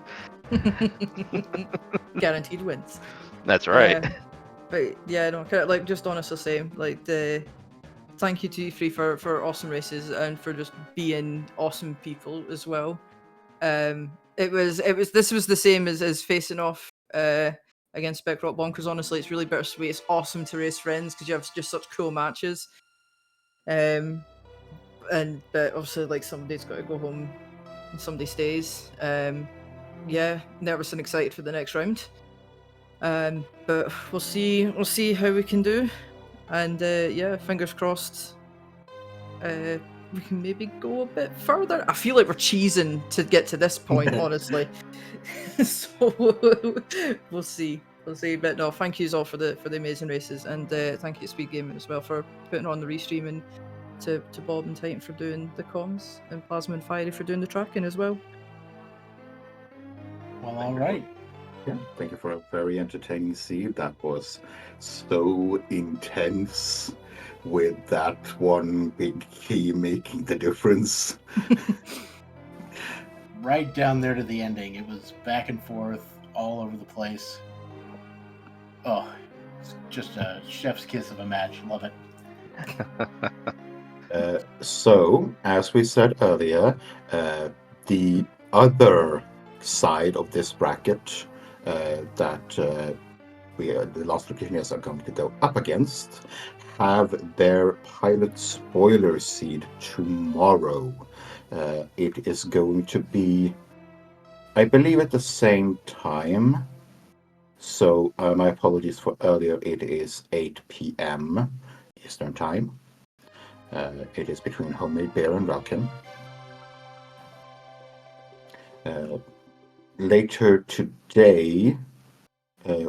Guaranteed wins. That's right. But yeah, no, just honestly saying, thank you to you 3 for awesome races and for just being awesome people as well. This was the same as facing off against Spec Rock Bonkers. Honestly, it's really bittersweet. It's awesome to race friends because you have just such cool matches. But obviously, somebody's got to go home and somebody stays. Nervous and excited for the next round. But we'll see how we can do, and fingers crossed. We can maybe go a bit further. I feel like we're cheesing to get to this point, honestly. So we'll see. But no, thank yous all for the amazing races, and thank you to SpeedGaming as well for putting on the restream, and to Bob and Titan for doing the comms, and Plasma and Fiery for doing the tracking as well. Well, all right. Yeah, thank you for a very entertaining scene. That was so intense, with that one big key making the difference. Right down there to the ending. It was back and forth all over the place. Oh, It's just a chef's kiss of a match. Love it. So, as we said earlier, the other side of this bracket that the last Locationeers are going to go up against have their pilot spoiler seed tomorrow. It is going to be, I believe, at the same time. So, my apologies for earlier. It is 8 p.m. Eastern Time. It is between Homemade Bear and Ralkin. Later today,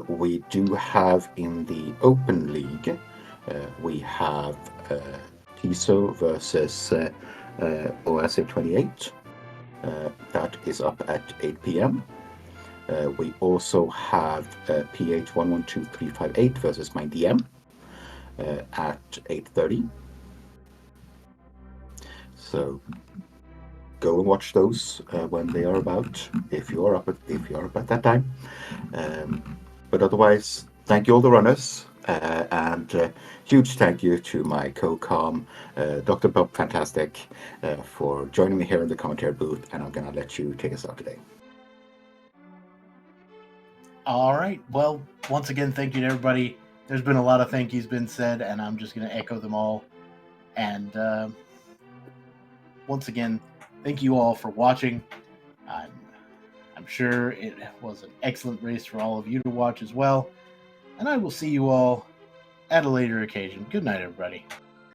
we do have in the Open League, we have TISO versus OSA28. That is up at 8 p.m. We also have PH112358 versus MindDM at 8:30. So go and watch those when they are about, if you are up at that time. But otherwise, thank you all the runners, and huge thank you to my co-com, Dr. Bob Fantastic, for joining me here in the commentary booth, and I'm gonna let you take us out today. All right. Well, once again, thank you to everybody. There's been a lot of thank yous been said, and I'm just going to echo them all. And once again, thank you all for watching. I'm sure it was an excellent race for all of you to watch as well. And I will see you all at a later occasion. Good night, everybody.